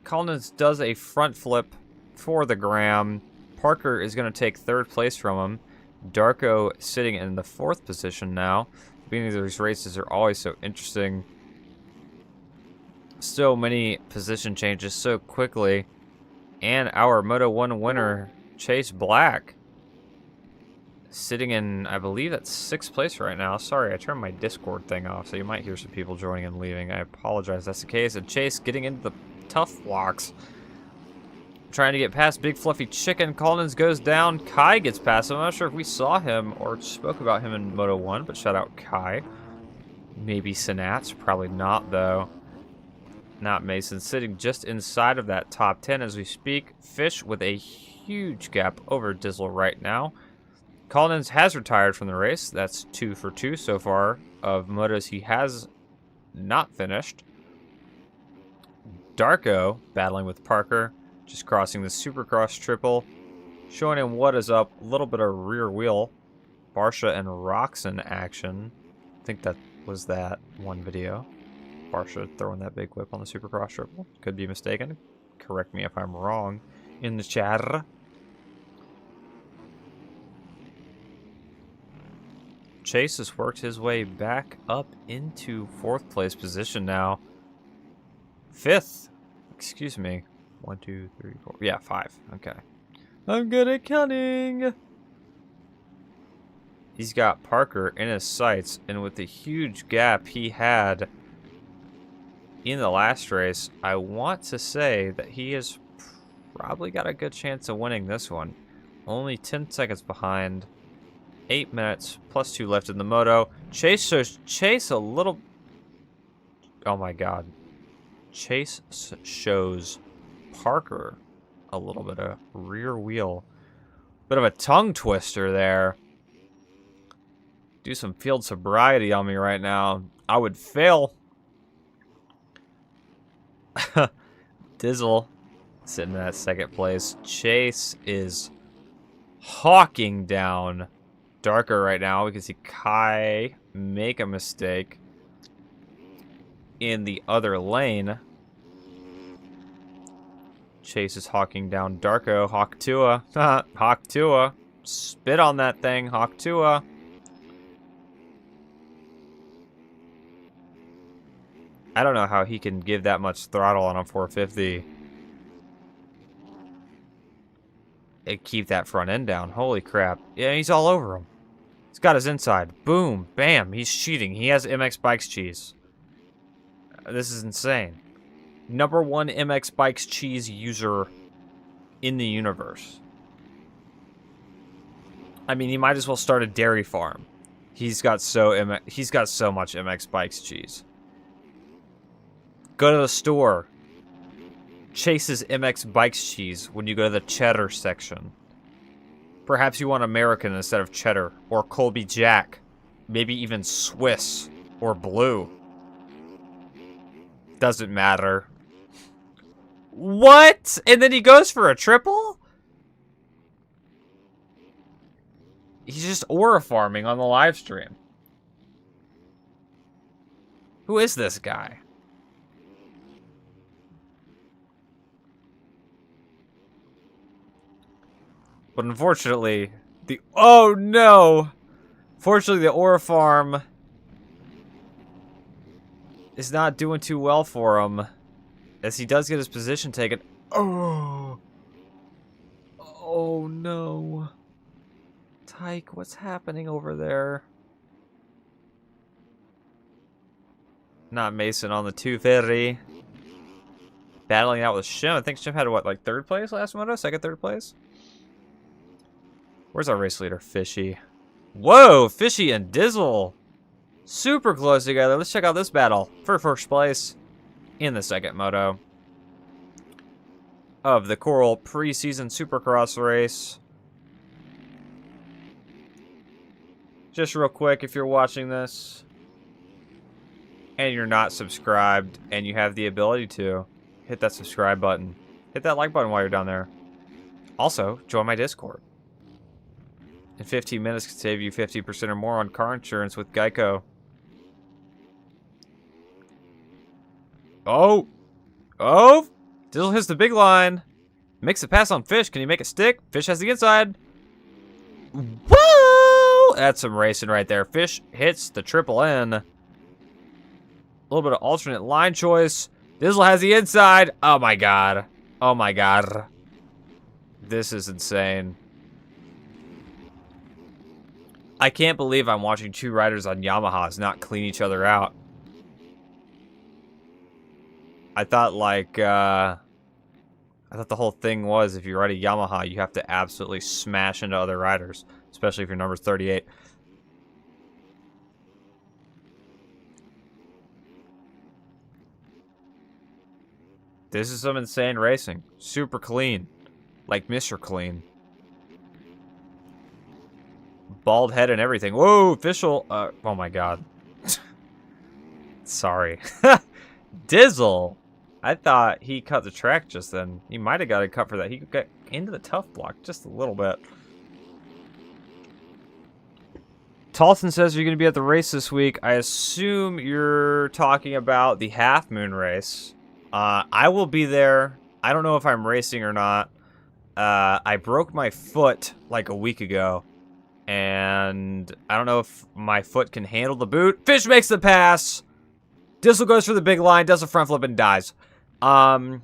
Collins does a front flip for the Graham. Parker is going to take third place from him. Darko sitting in the fourth position now. The beginning of these races are always so interesting. So many position changes so quickly. And our Moto 1 winner, Chase Black. Sitting in, I believe that's 6th place right now. Sorry, I turned my Discord thing off, so you might hear some people joining and leaving. I apologize, that's the case. And Chase getting into the tough blocks. Trying to get past Big Fluffy Chicken. Collins goes down. Kai gets past him. I'm not sure if we saw him or spoke about him in Moto 1, but shout out Kai. Maybe Sinats. Probably not, though. Not Mason. Sitting just inside of that top 10 as we speak. Fish with a huge gap over Dizzle right now. Collins has retired from the race. That's 2 for 2 so far of motos he has not finished. Darko battling with Parker, just crossing the Supercross triple, showing him what is up. A little bit of rear wheel. Barsha and Roxon action. I think that was that one video. Barsha throwing that big whip on the Supercross triple. Could be mistaken. Correct me if I'm wrong in the chat. Chase has worked his way back up into 4th place position now. 5th. Excuse me. 1, 2, 3, 4. Yeah, 5. Okay. I'm good at counting. He's got Parker in his sights, and with the huge gap he had in the last race, I want to say that he has probably got a good chance of winning this one. Only 10 seconds behind. 8 minutes, plus 2 left in the moto. Chase shows Chase a little... Oh my god. Chase shows Parker a little bit of rear wheel. Bit of a tongue twister there. Do some field sobriety on me right now. I would fail. Dizzle sitting in that 2nd place. Chase is hawking down Darker right now. We can see Kai make a mistake in the other lane. Chase is hawking down Darko. Hawk Tua. Hawk Tua. Spit on that thing. Hawk Tua. I don't know how he can give that much throttle on a 450 and keep that front end down. Holy crap. Yeah, he's all over him. He's got his inside. Boom. Bam. He's cheating. He has MX Bikes cheese. This is insane. Number 1 MX Bikes cheese user in the universe. I mean, he might as well start a dairy farm. He's got so much MX Bikes cheese. Go to the store. Chase's MX Bikes cheese when you go to the cheddar section. Perhaps you want American instead of cheddar, or Colby Jack, maybe even Swiss or blue. Doesn't matter. What? And then he goes for a triple? He's just aura farming on the live stream. Who is this guy? But unfortunately, oh no! Fortunately, the aura farm is not doing too well for him, as he does get his position taken. Oh! Oh no. Tyke, what's happening over there? Not Mason on the 250. Battling out with Shim. I think Shim had, what, like 3rd place last moto? 2nd, 3rd place? Where's our race leader? Fishy. Whoa! Fishy and Dizzle. Super close together. Let's check out this battle for 1st place in the 2nd moto of the CORL Preseason Supercross race. Just real quick, if you're watching this and you're not subscribed and you have the ability to, hit that subscribe button. Hit that like button while you're down there. Also, join my Discord. In 15 minutes can save you 50% or more on car insurance with Geico. Oh! Oh! Dizzle hits the big line. Makes a pass on Fish. Can he make a stick? Fish has the inside. Whoa! That's some racing right there. Fish hits the triple N. A little bit of alternate line choice. Dizzle has the inside. Oh my god. Oh my god. This is insane. I can't believe I'm watching two riders on Yamahas not clean each other out. I thought like, I thought the whole thing was if you ride a Yamaha, you have to absolutely smash into other riders, especially if you're number 38. This is some insane racing. Super clean. Like Mr. Clean. Bald head and everything. Whoa, official. Oh my god. Sorry. Dizzle. I thought he cut the track just then. He might have got a cut for that. He could get into the tough block just a little bit. Talton says you're going to be at the race this week. I assume you're talking about the Half Moon race. I will be there. I don't know if I'm racing or not. I broke my foot like a week ago. And I don't know if my foot can handle the boot. Fish makes the pass. Dizzle goes for the big line, does a front flip, and dies. I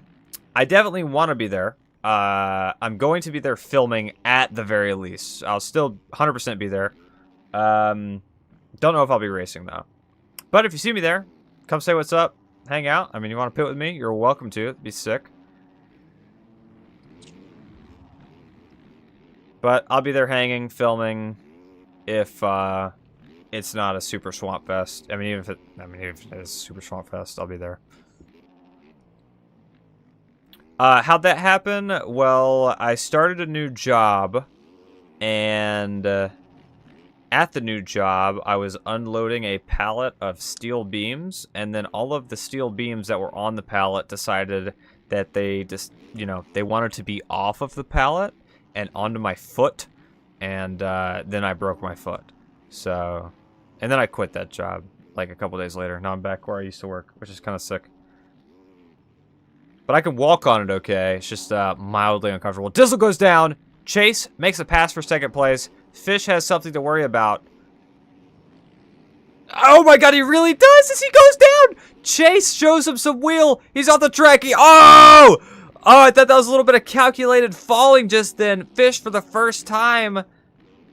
definitely want to be there. I'm going to be there filming at the very least. I'll still 100% be there. Don't know if I'll be racing, though. But if you see me there, come say what's up. Hang out. I mean, you want to pit with me? You're welcome to. It'd be sick. But I'll be there hanging, filming, if it's not a Super Swamp Fest. I mean, even if it is Super Swamp Fest, I'll be there. How'd that happen? Well, I started a new job, and at the new job, I was unloading a pallet of steel beams, and then all of the steel beams that were on the pallet decided that they just, you know, they wanted to be off of the pallet and onto my foot, and then I broke my foot. So, and then I quit that job like a couple days later. Now I'm back where I used to work, which is kind of sick. But I can walk on it okay. It's just mildly uncomfortable. Dizzle goes down. Chase makes a pass for second place. Fish has something to worry about. Oh my god, he really does as he goes down! Chase shows him some wheel. He's off the track. Oh! Oh, I thought that was a little bit of calculated falling just then. Fish, for the first time,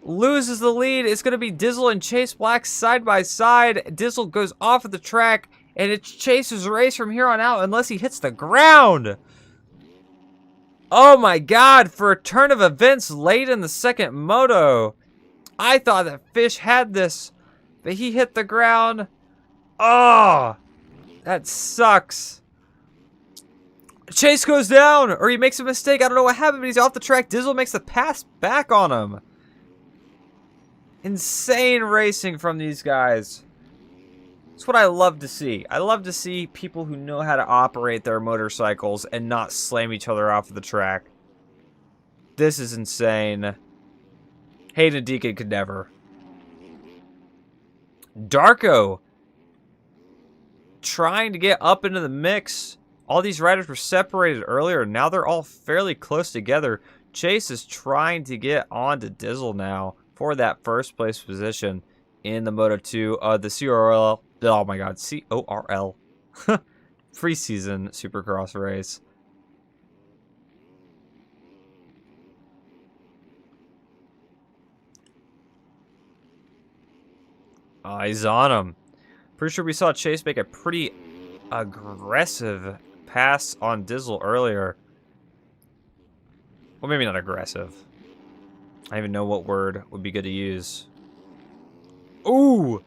loses the lead. It's going to be Dizzle and Chase Black side by side. Dizzle goes off of the track, and it's Chase's race from here on out unless he hits the ground. Oh my god, for a turn of events late in the second moto. I thought that Fish had this, but he hit the ground. Oh, that sucks. Chase goes down, or he makes a mistake. I don't know what happened, but he's off the track. Dizzle makes the pass back on him. Insane racing from these guys. That's what I love to see. I love to see people who know how to operate their motorcycles and not slam each other off of the track. This is insane. Hayden Deacon could never. Darko trying to get up into the mix. All these riders were separated earlier. Now they're all fairly close together. Chase is trying to get on to Dizzle now for that first place position in the Moto2, the CORL. Oh my god, CORL. Preseason Supercross race. He's on him. Pretty sure we saw Chase make a pretty aggressive pass on Dizzle earlier. Well, maybe not aggressive. I don't even know what word would be good to use. Ooh!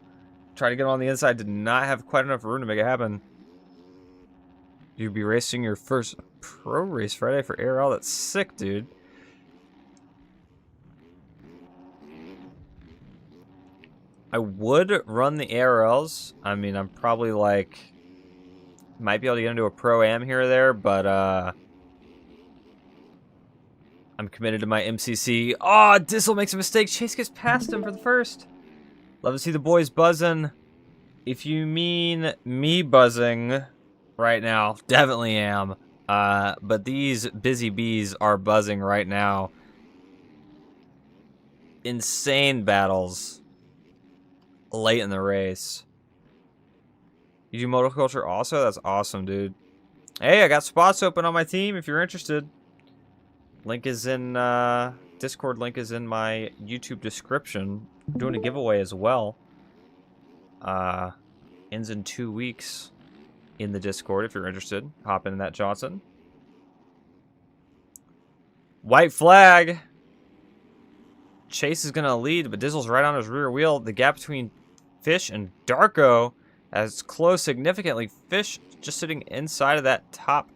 Trying to get on the inside, did not have quite enough room to make it happen. You'd be racing your first pro race Friday for ARL. That's sick, dude. I would run the ARLs. I mean, I'm probably like... might be able to get into a Pro-Am here or there, but I'm committed to my MCC. Oh, Dizzle makes a mistake. Chase gets past him for the first. Love to see the boys buzzing. If you mean me buzzing right now, definitely am. But these busy bees are buzzing right now. Insane battles late in the race. You do motoculture also? That's awesome, dude. Hey, I got spots open on my team if you're interested. Link is in Discord link is in my YouTube description. I'm doing a giveaway as well. Ends in 2 weeks in the Discord if you're interested. Hop in that, Johnson. White flag. Chase is going to lead, but Dizzle's right on his rear wheel. The gap between Fish and Darko has closed significantly. Fish just sitting inside of that top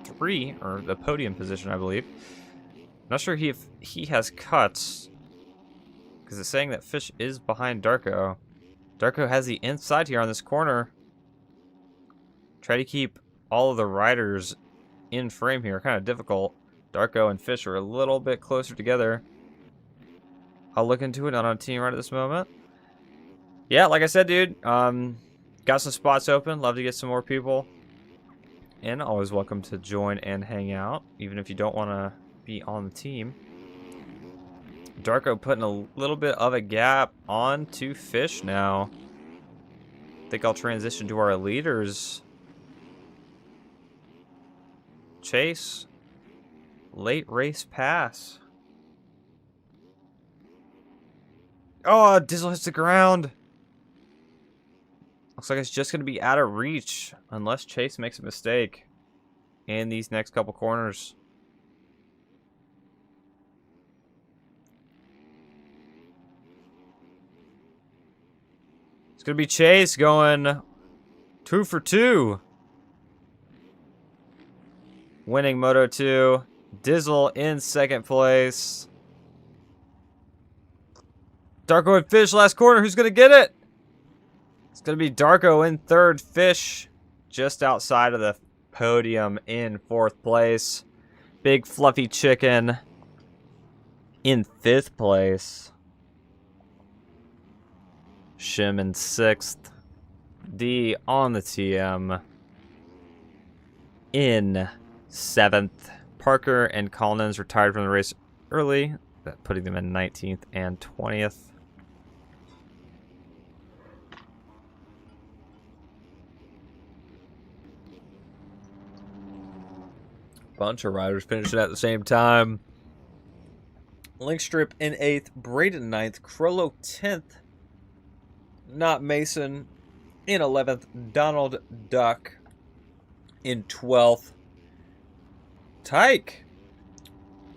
3, or the podium position, I believe. Not sure if he has cuts, because it's saying that Fish is behind Darko. Darko has the inside here on this corner. Try to keep all of the riders in frame here. Kind of difficult. Darko and Fish are a little bit closer together. I'll look into it. Not on team right at this moment. Yeah, like I said, dude. Got some spots open. Love to get some more people in. Always welcome to join and hang out, even if you don't want to be on the team. Darko putting a little bit of a gap onto Fish now. I think I'll transition to our leaders. Chase. Late race pass. Oh, Dizzle hits the ground. Looks like it's just going to be out of reach unless Chase makes a mistake in these next couple corners. It's going to be Chase going 2 for 2. Winning Moto 2. Dizzle in second place. Darko and Fish last corner. Who's going to get it? It's going to be Darko in third. Fish just outside of the podium in fourth place. Big Fluffy Chicken in fifth place. Shim in sixth. D on the TM in seventh. Parker and Collins retired from the race early, putting them in 19th and 20th. Bunch of riders finishing at the same time. Linkstrip in 8th, Braden 9th, Crollo 10th, Not Mason in 11th, Donald Duck in 12th. Tyke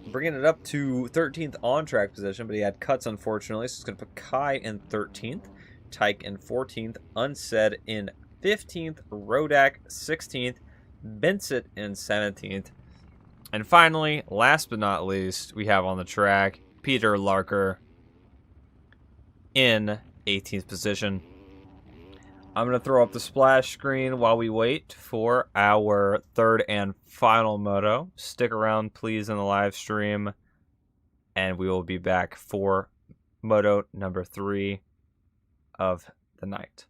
bringing it up to 13th on-track position, but he had cuts, unfortunately, so it's going to put Kai in 13th, Tyke in 14th, Unsaid in 15th, Rodak 16th, Vincent in 17th. And finally, last but not least, we have on the track Peter Larker in 18th position. I'm going to throw up the splash screen while we wait for our third and final moto. Stick around, please, in the live stream, and we will be back for moto number 3 of the night.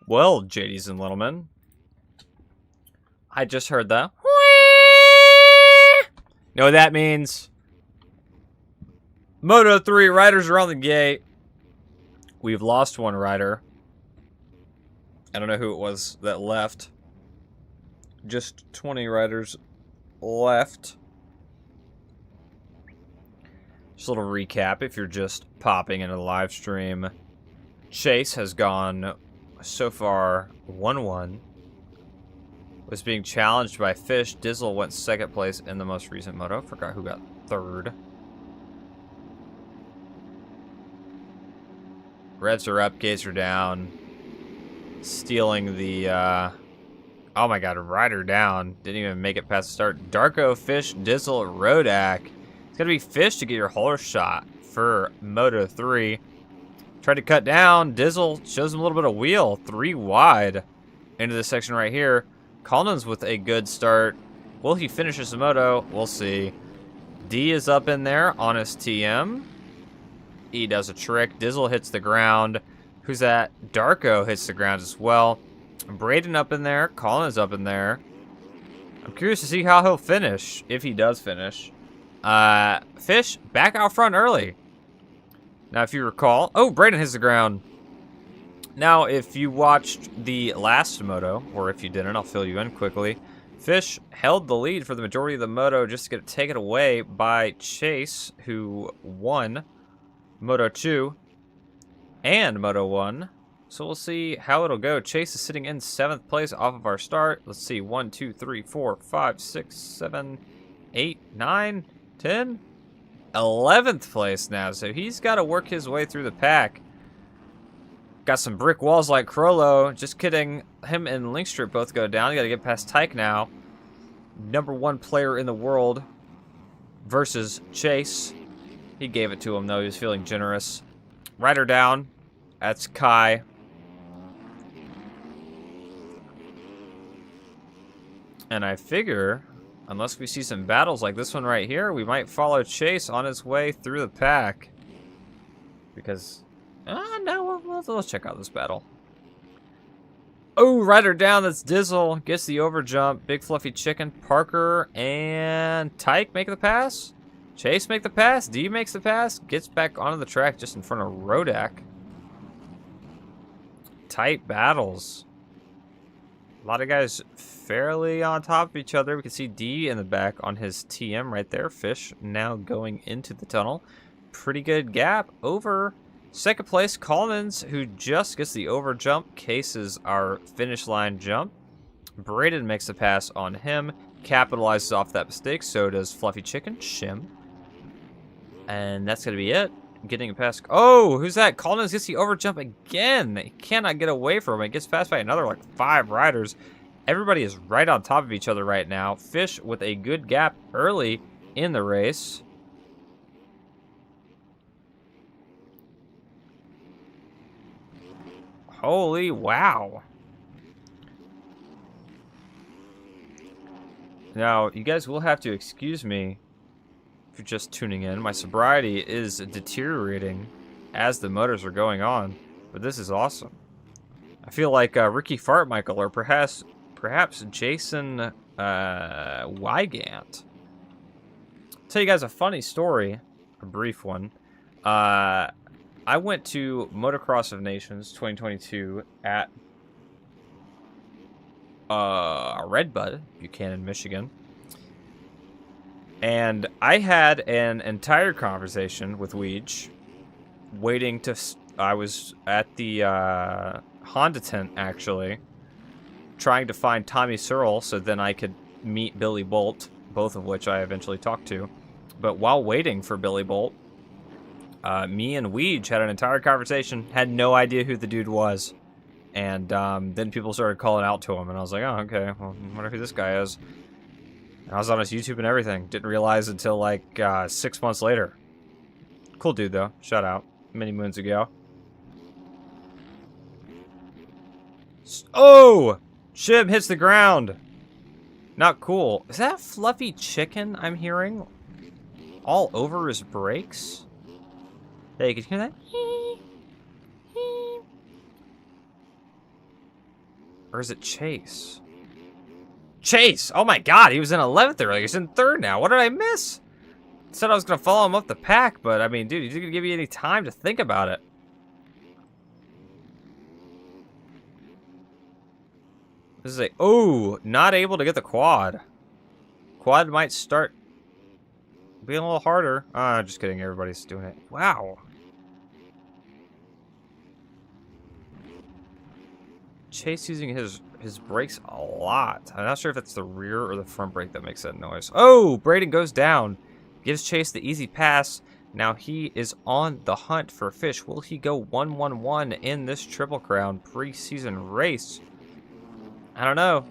Well, JDs and gentlemen, I just heard the. You know what that means? Moto 3 riders are on the gate. We've lost one rider. I don't know who it was that left. Just 20 riders left. Just a little recap if you're just popping into the live stream. Chase has gone so far 1-1. Was being challenged by Fish. Dizzle went second place in the most recent moto. Forgot who got third. Reds are up, gates are down. Stealing the, oh my god, rider down. Didn't even make it past the start. Darko, Fish, Dizzle, Rodak. It's gonna be Fish to get your hole shot for Moto 3. Tried to cut down. Dizzle shows him a little bit of wheel. 3 wide into this section right here. Collins with a good start. Will he finish this moto? We'll see. D is up in there on his TM. E does a trick. Dizzle hits the ground. Who's that? Darko hits the ground as well. Braden up in there. Collins up in there. I'm curious to see how he'll finish, if he does finish. Fish back out front early. Now, if you recall... Oh, Braden hits the ground. Now, if you watched the last moto, or if you didn't, I'll fill you in quickly. Fish held the lead for the majority of the moto just to get it taken away by Chase, who won Moto 2 and Moto 1. So we'll see how it'll go. Chase is sitting in 7th place off of our start. Let's see, 1, 2, 3, 4, 5, 6, 7, 8, 9, 10, 11th place now. So he's got to work his way through the pack. Got some brick walls like Crollo. Just kidding. Him and Linkstrip both go down. You got to get past Tyke now. #1 player in the world versus Chase. He gave it to him, though. He was feeling generous. Rider down. That's Kai. And I figure, unless we see some battles like this one right here, we might follow Chase on his way through the pack. Because, no, let's check out this battle. Oh, rider down, that's Dizzle. Gets the overjump. Big Fluffy Chicken, Parker, and Tyke make the pass. Chase make the pass. D makes the pass. Gets back onto the track just in front of Rodak. Tight battles. A lot of guys fairly on top of each other. We can see D in the back on his TM right there. Fish now going into the tunnel. Pretty good gap over second place Collins, who just gets the over jump. Cases our finish line jump. Braden makes the pass on him. Capitalizes off that mistake. So does Fluffy Chicken. Shim. And that's going to be it. Getting a pass. Oh, who's that? Collins gets the overjump again. He cannot get away from it. Gets passed by another like 5 riders. Everybody is right on top of each other right now. Fish with a good gap early in the race. Holy wow. Now, you guys will have to excuse me if you're just tuning in. My sobriety is deteriorating as the motors are going on, but this is awesome. I feel like Ricky Fartmichael or perhaps Jason Wygant. I'll tell you guys a funny story, a brief one. I went to Motocross of Nations 2022 at Redbud, Buchanan, Michigan. And I had an entire conversation with Weege, waiting to... I was at the Honda tent, actually, trying to find Tommy Searle so then I could meet Billy Bolt, both of which I eventually talked to. But while waiting for Billy Bolt, me and Weege had an entire conversation, had no idea who the dude was. And then people started calling out to him, and I was like, oh, okay, well, I wonder who this guy is. I was on his YouTube and everything. Didn't realize until like 6 months later. Cool dude though. Shout out. Many moons ago. Oh! Shib hits the ground. Not cool. Is that Fluffy Chicken I'm hearing? All over his brakes? Hey, can you hear that? Or is it Chase? Chase! Oh my god, he was in 11th earlier. He's in 3rd now. What did I miss? Said I was going to follow him up the pack, but I mean, dude, he didn't give you any time to think about it. This is a... Oh, not able to get the quad. Quad might start being a little harder. Just kidding. Everybody's doing it. Wow. Chase using his brakes a lot. I'm not sure if it's the rear or the front brake that makes that noise. Oh, Braden goes down. Gives Chase the easy pass. Now he is on the hunt for Fish. Will he go 1-1-1 in this Triple Crown preseason race? I don't know.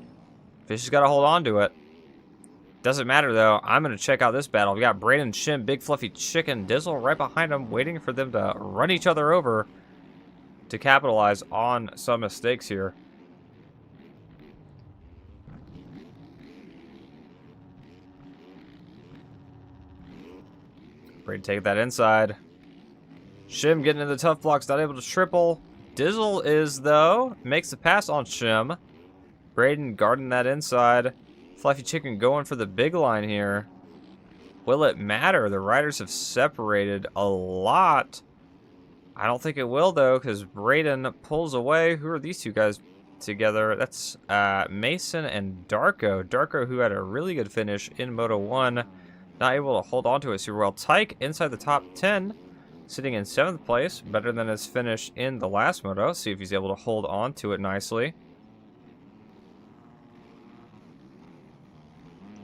Fish has got to hold on to it. Doesn't matter, though. I'm going to check out this battle. We got Braden, Shim, Big Fluffy Chicken, Dizzle right behind him, waiting for them to run each other over to capitalize on some mistakes here. Braden taking that inside. Shim getting into the tough blocks, not able to triple. Dizzle is, though, makes the pass on Shim. Braden guarding that inside. Fluffy Chicken going for the big line here. Will it matter? The riders have separated a lot. I don't think it will, though, because Braden pulls away. Who are these two guys together? That's Mason and Darko. Darko, who had a really good finish in Moto 1. Not able to hold on to it super well. Tyke inside the top 10. Sitting in 7th place. Better than his finish in the last Moto. See if he's able to hold on to it nicely.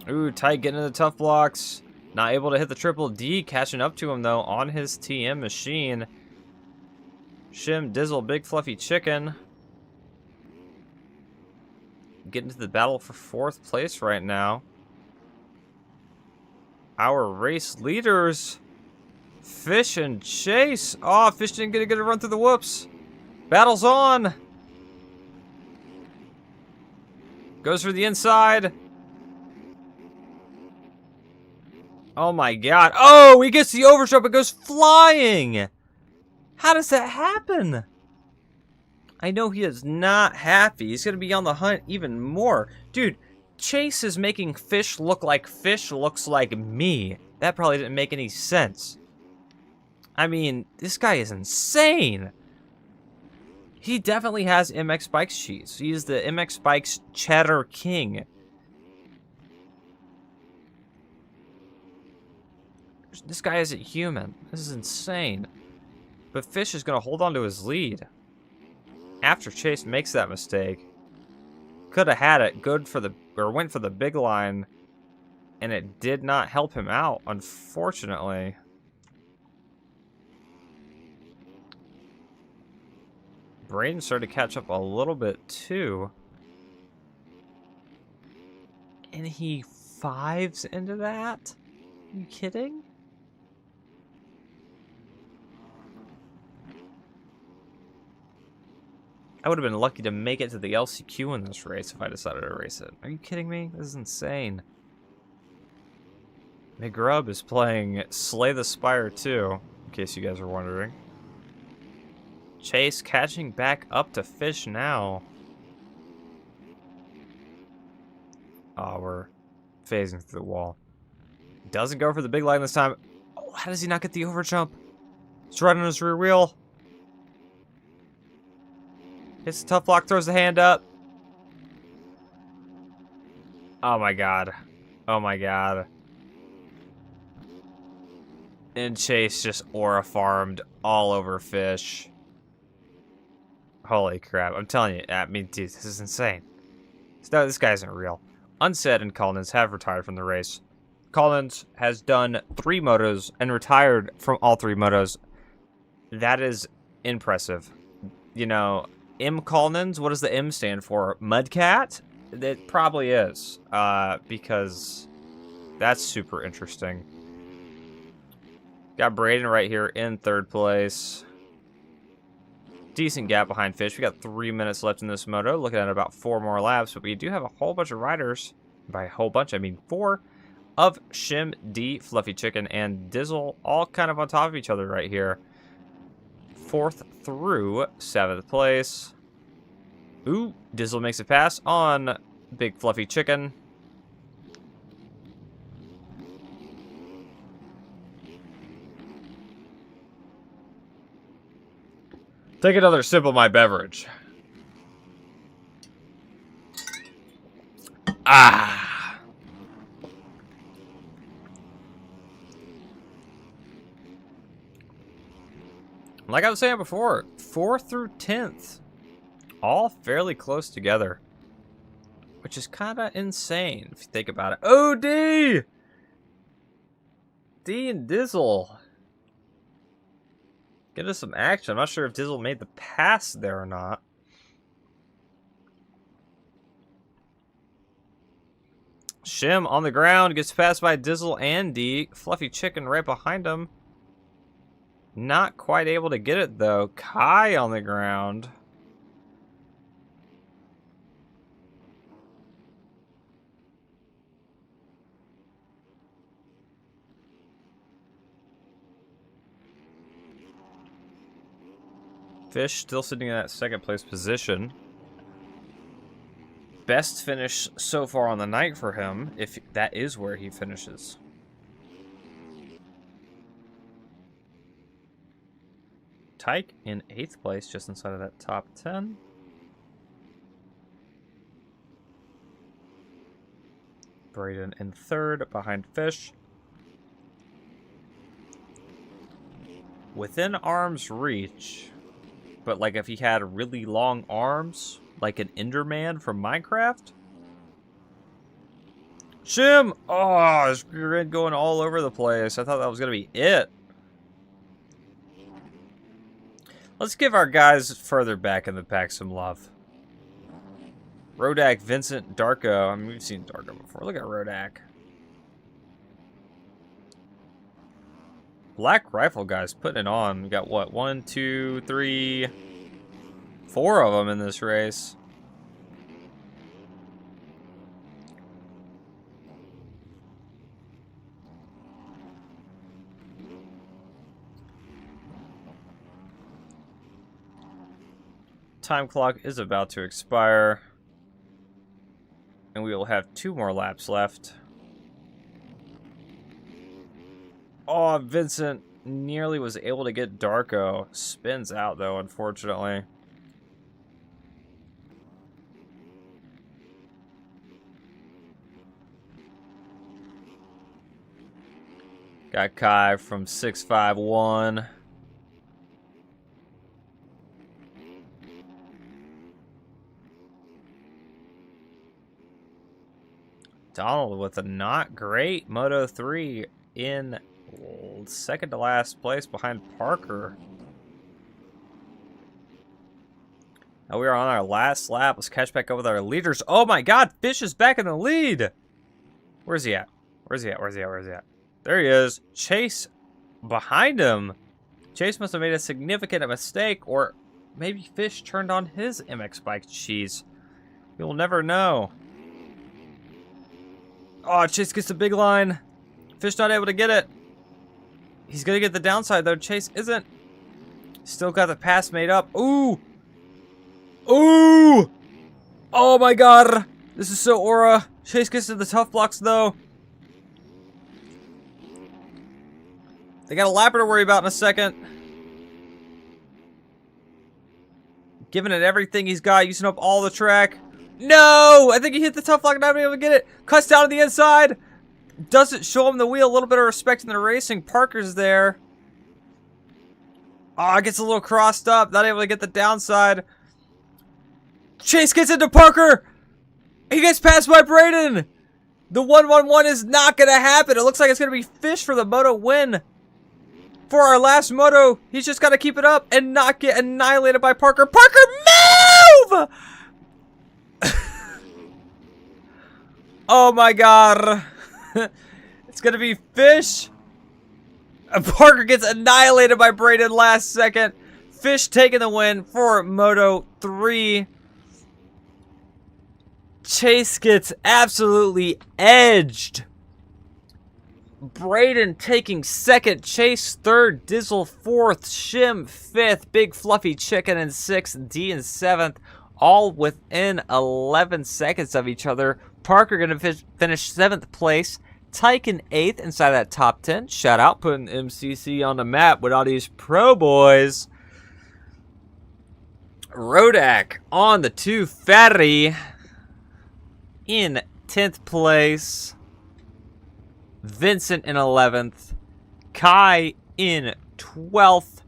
Ooh, Tyke getting into the tough blocks. Not able to hit the triple D. Catching up to him, though, on his TM machine. Shim, Dizzle, Big Fluffy Chicken. Getting to the battle for 4th place right now. Our race leaders, Fish and Chase. Oh, Fish didn't get a good run through the whoops. Battle's on. Goes for the inside. Oh my god. Oh, he gets the overjump. It goes flying. How does that happen? I know he is not happy. He's going to be on the hunt even more. Dude, Chase is making Fish look like Fish looks like me. That probably didn't make any sense. I mean, this guy is insane. He definitely has MX Bikes cheese. He is the MX Bikes Cheddar King. This guy isn't human. This is insane. But Fish is going to hold on to his lead. After Chase makes that mistake. Could have had it. Went for the big line. And it did not help him out, unfortunately. Braden started to catch up a little bit, too. And he fives into that? Are you kidding? I would have been lucky to make it to the LCQ in this race if I decided to race it. Are you kidding me? This is insane. McGrub is playing Slay the Spire 2, in case you guys are wondering. Chase catching back up to Fish now. Oh, we're phasing through the wall. Doesn't go for the big line this time. Oh, how does he not get the overjump? He's right on his rear wheel. Hits the tough block, throws the hand up. Oh my god. Oh my god. And Chase just aura farmed all over Fish. Holy crap. I'm telling you, I mean, dude, this is insane. No, this guy isn't real. Unsaid and Collins have retired from the race. Collins has done 3 motos and retired from all 3 motos. That is impressive. You know, M. Collins, what does the M stand for? Mudcat? It probably is. Because that's super interesting. Got Braden right here in 3rd place. Decent gap behind Fish. We got 3 minutes left in this moto. Looking at about 4 more laps, but we do have a whole bunch of riders. By a whole bunch, I mean 4 of Shim, D, Fluffy Chicken, and Dizzle, all kind of on top of each other right here. 4th through 7th place. Ooh, Dizzle makes it pass on Big Fluffy Chicken. Take another sip of my beverage. Ah. Like I was saying before, 4th through 10th, all fairly close together, which is kind of insane if you think about it. Oh, D! D and Dizzle. Get us some action. I'm not sure if Dizzle made the pass there or not. Shim on the ground, gets passed by Dizzle and D. Fluffy Chicken right behind him. Not quite able to get it, though. Kai on the ground. Fish still sitting in that second place position. Best finish so far on the night for him, if that is where he finishes. Tyke in 8th place, just inside of that top 10. Braden in 3rd, behind Fish. Within arm's reach, but like if he had really long arms, like an Enderman from Minecraft. Shim! Oh, his rear end going all over the place. I thought that was going to be it. Let's give our guys further back in the pack some love. Rodak, Vincent, Darko. I mean, we've seen Darko before. Look at Rodak. Black Rifle guys putting it on. We got what? 1, 2, 3, 4 of them in this race. Time clock is about to expire, and we will have 2 more laps left. Oh, Vincent nearly was able to get Darko. Spins out, though, unfortunately. Got Kai from 651. Donald with a not great Moto 3 in second to last place behind Parker. Now we are on our last lap. Let's catch back up with our leaders. Oh my god, Fish is back in the lead. Where's he at? Where's he at? Where's he at? Where's he at? There he is. Chase behind him. Chase must have made a significant mistake, or maybe Fish turned on his MX bike cheese. You'll never know. Oh, Chase gets the big line. Fish not able to get it. He's going to get the downside, though. Chase isn't. Still got the pass made up. Ooh. Ooh. Oh, my God. This is so aura. Chase gets to the tough blocks, though. They got a lapper to worry about in a second. Giving it everything he's got. Using up all the track. No! I think he hit the tough block, not being able to get it. Cuts down to the inside. Doesn't show him the wheel. A little bit of respect in the racing. Parker's there. Oh, gets a little crossed up. Not able to get the downside. Chase gets into Parker. He gets passed by Braden. The 1-1-1 is not going to happen. It looks like it's going to be Fish for the moto win. For our last moto, he's just got to keep it up and not get annihilated by Parker. Parker, move! Oh my god. It's gonna be Fish. Parker gets annihilated by Braden last second. Fish taking the win for Moto 3. Chase gets absolutely edged. Braden taking second, Chase third, Dizzle fourth, Shim fifth, Big Fluffy Chicken in sixth, D in seventh. all within 11 seconds of each other. Parker going to finish 7th place. Tyke in 8th inside that top 10. Shout out, putting MCC on the map with all these pro boys. Rodak on the 2 Ferry in 10th place. Vincent in 11th. Kai in 12th.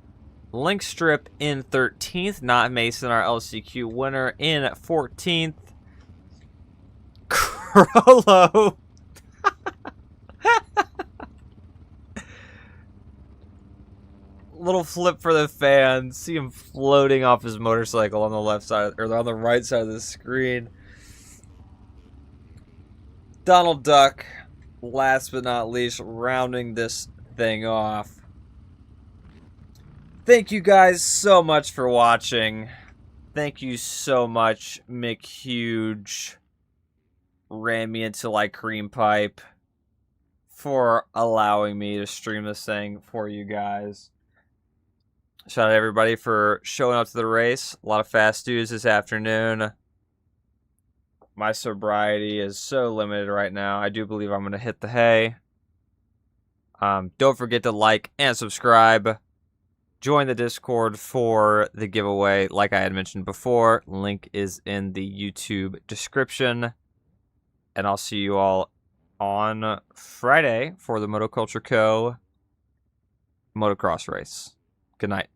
Linkstrip in 13th. Not Mason, our LCQ winner, in 14th. Crollo. Little flip for the fans. See him floating off his motorcycle on the left side, or on the right side of the screen. Donald Duck, last but not least, rounding this thing off. Thank you guys so much for watching. Thank you so much, McHuge, ran me into like cream pipe, for allowing me to stream this thing for you guys. Shout out to everybody for showing up to the race. A lot of fast dudes this afternoon. My sobriety is so limited right now. I do believe I'm going to hit the hay. Don't forget to like and subscribe. Join the Discord for the giveaway, like I had mentioned before. Link is in the YouTube description. And I'll see you all on Friday for the Motoculture Co. motocross race. Good night.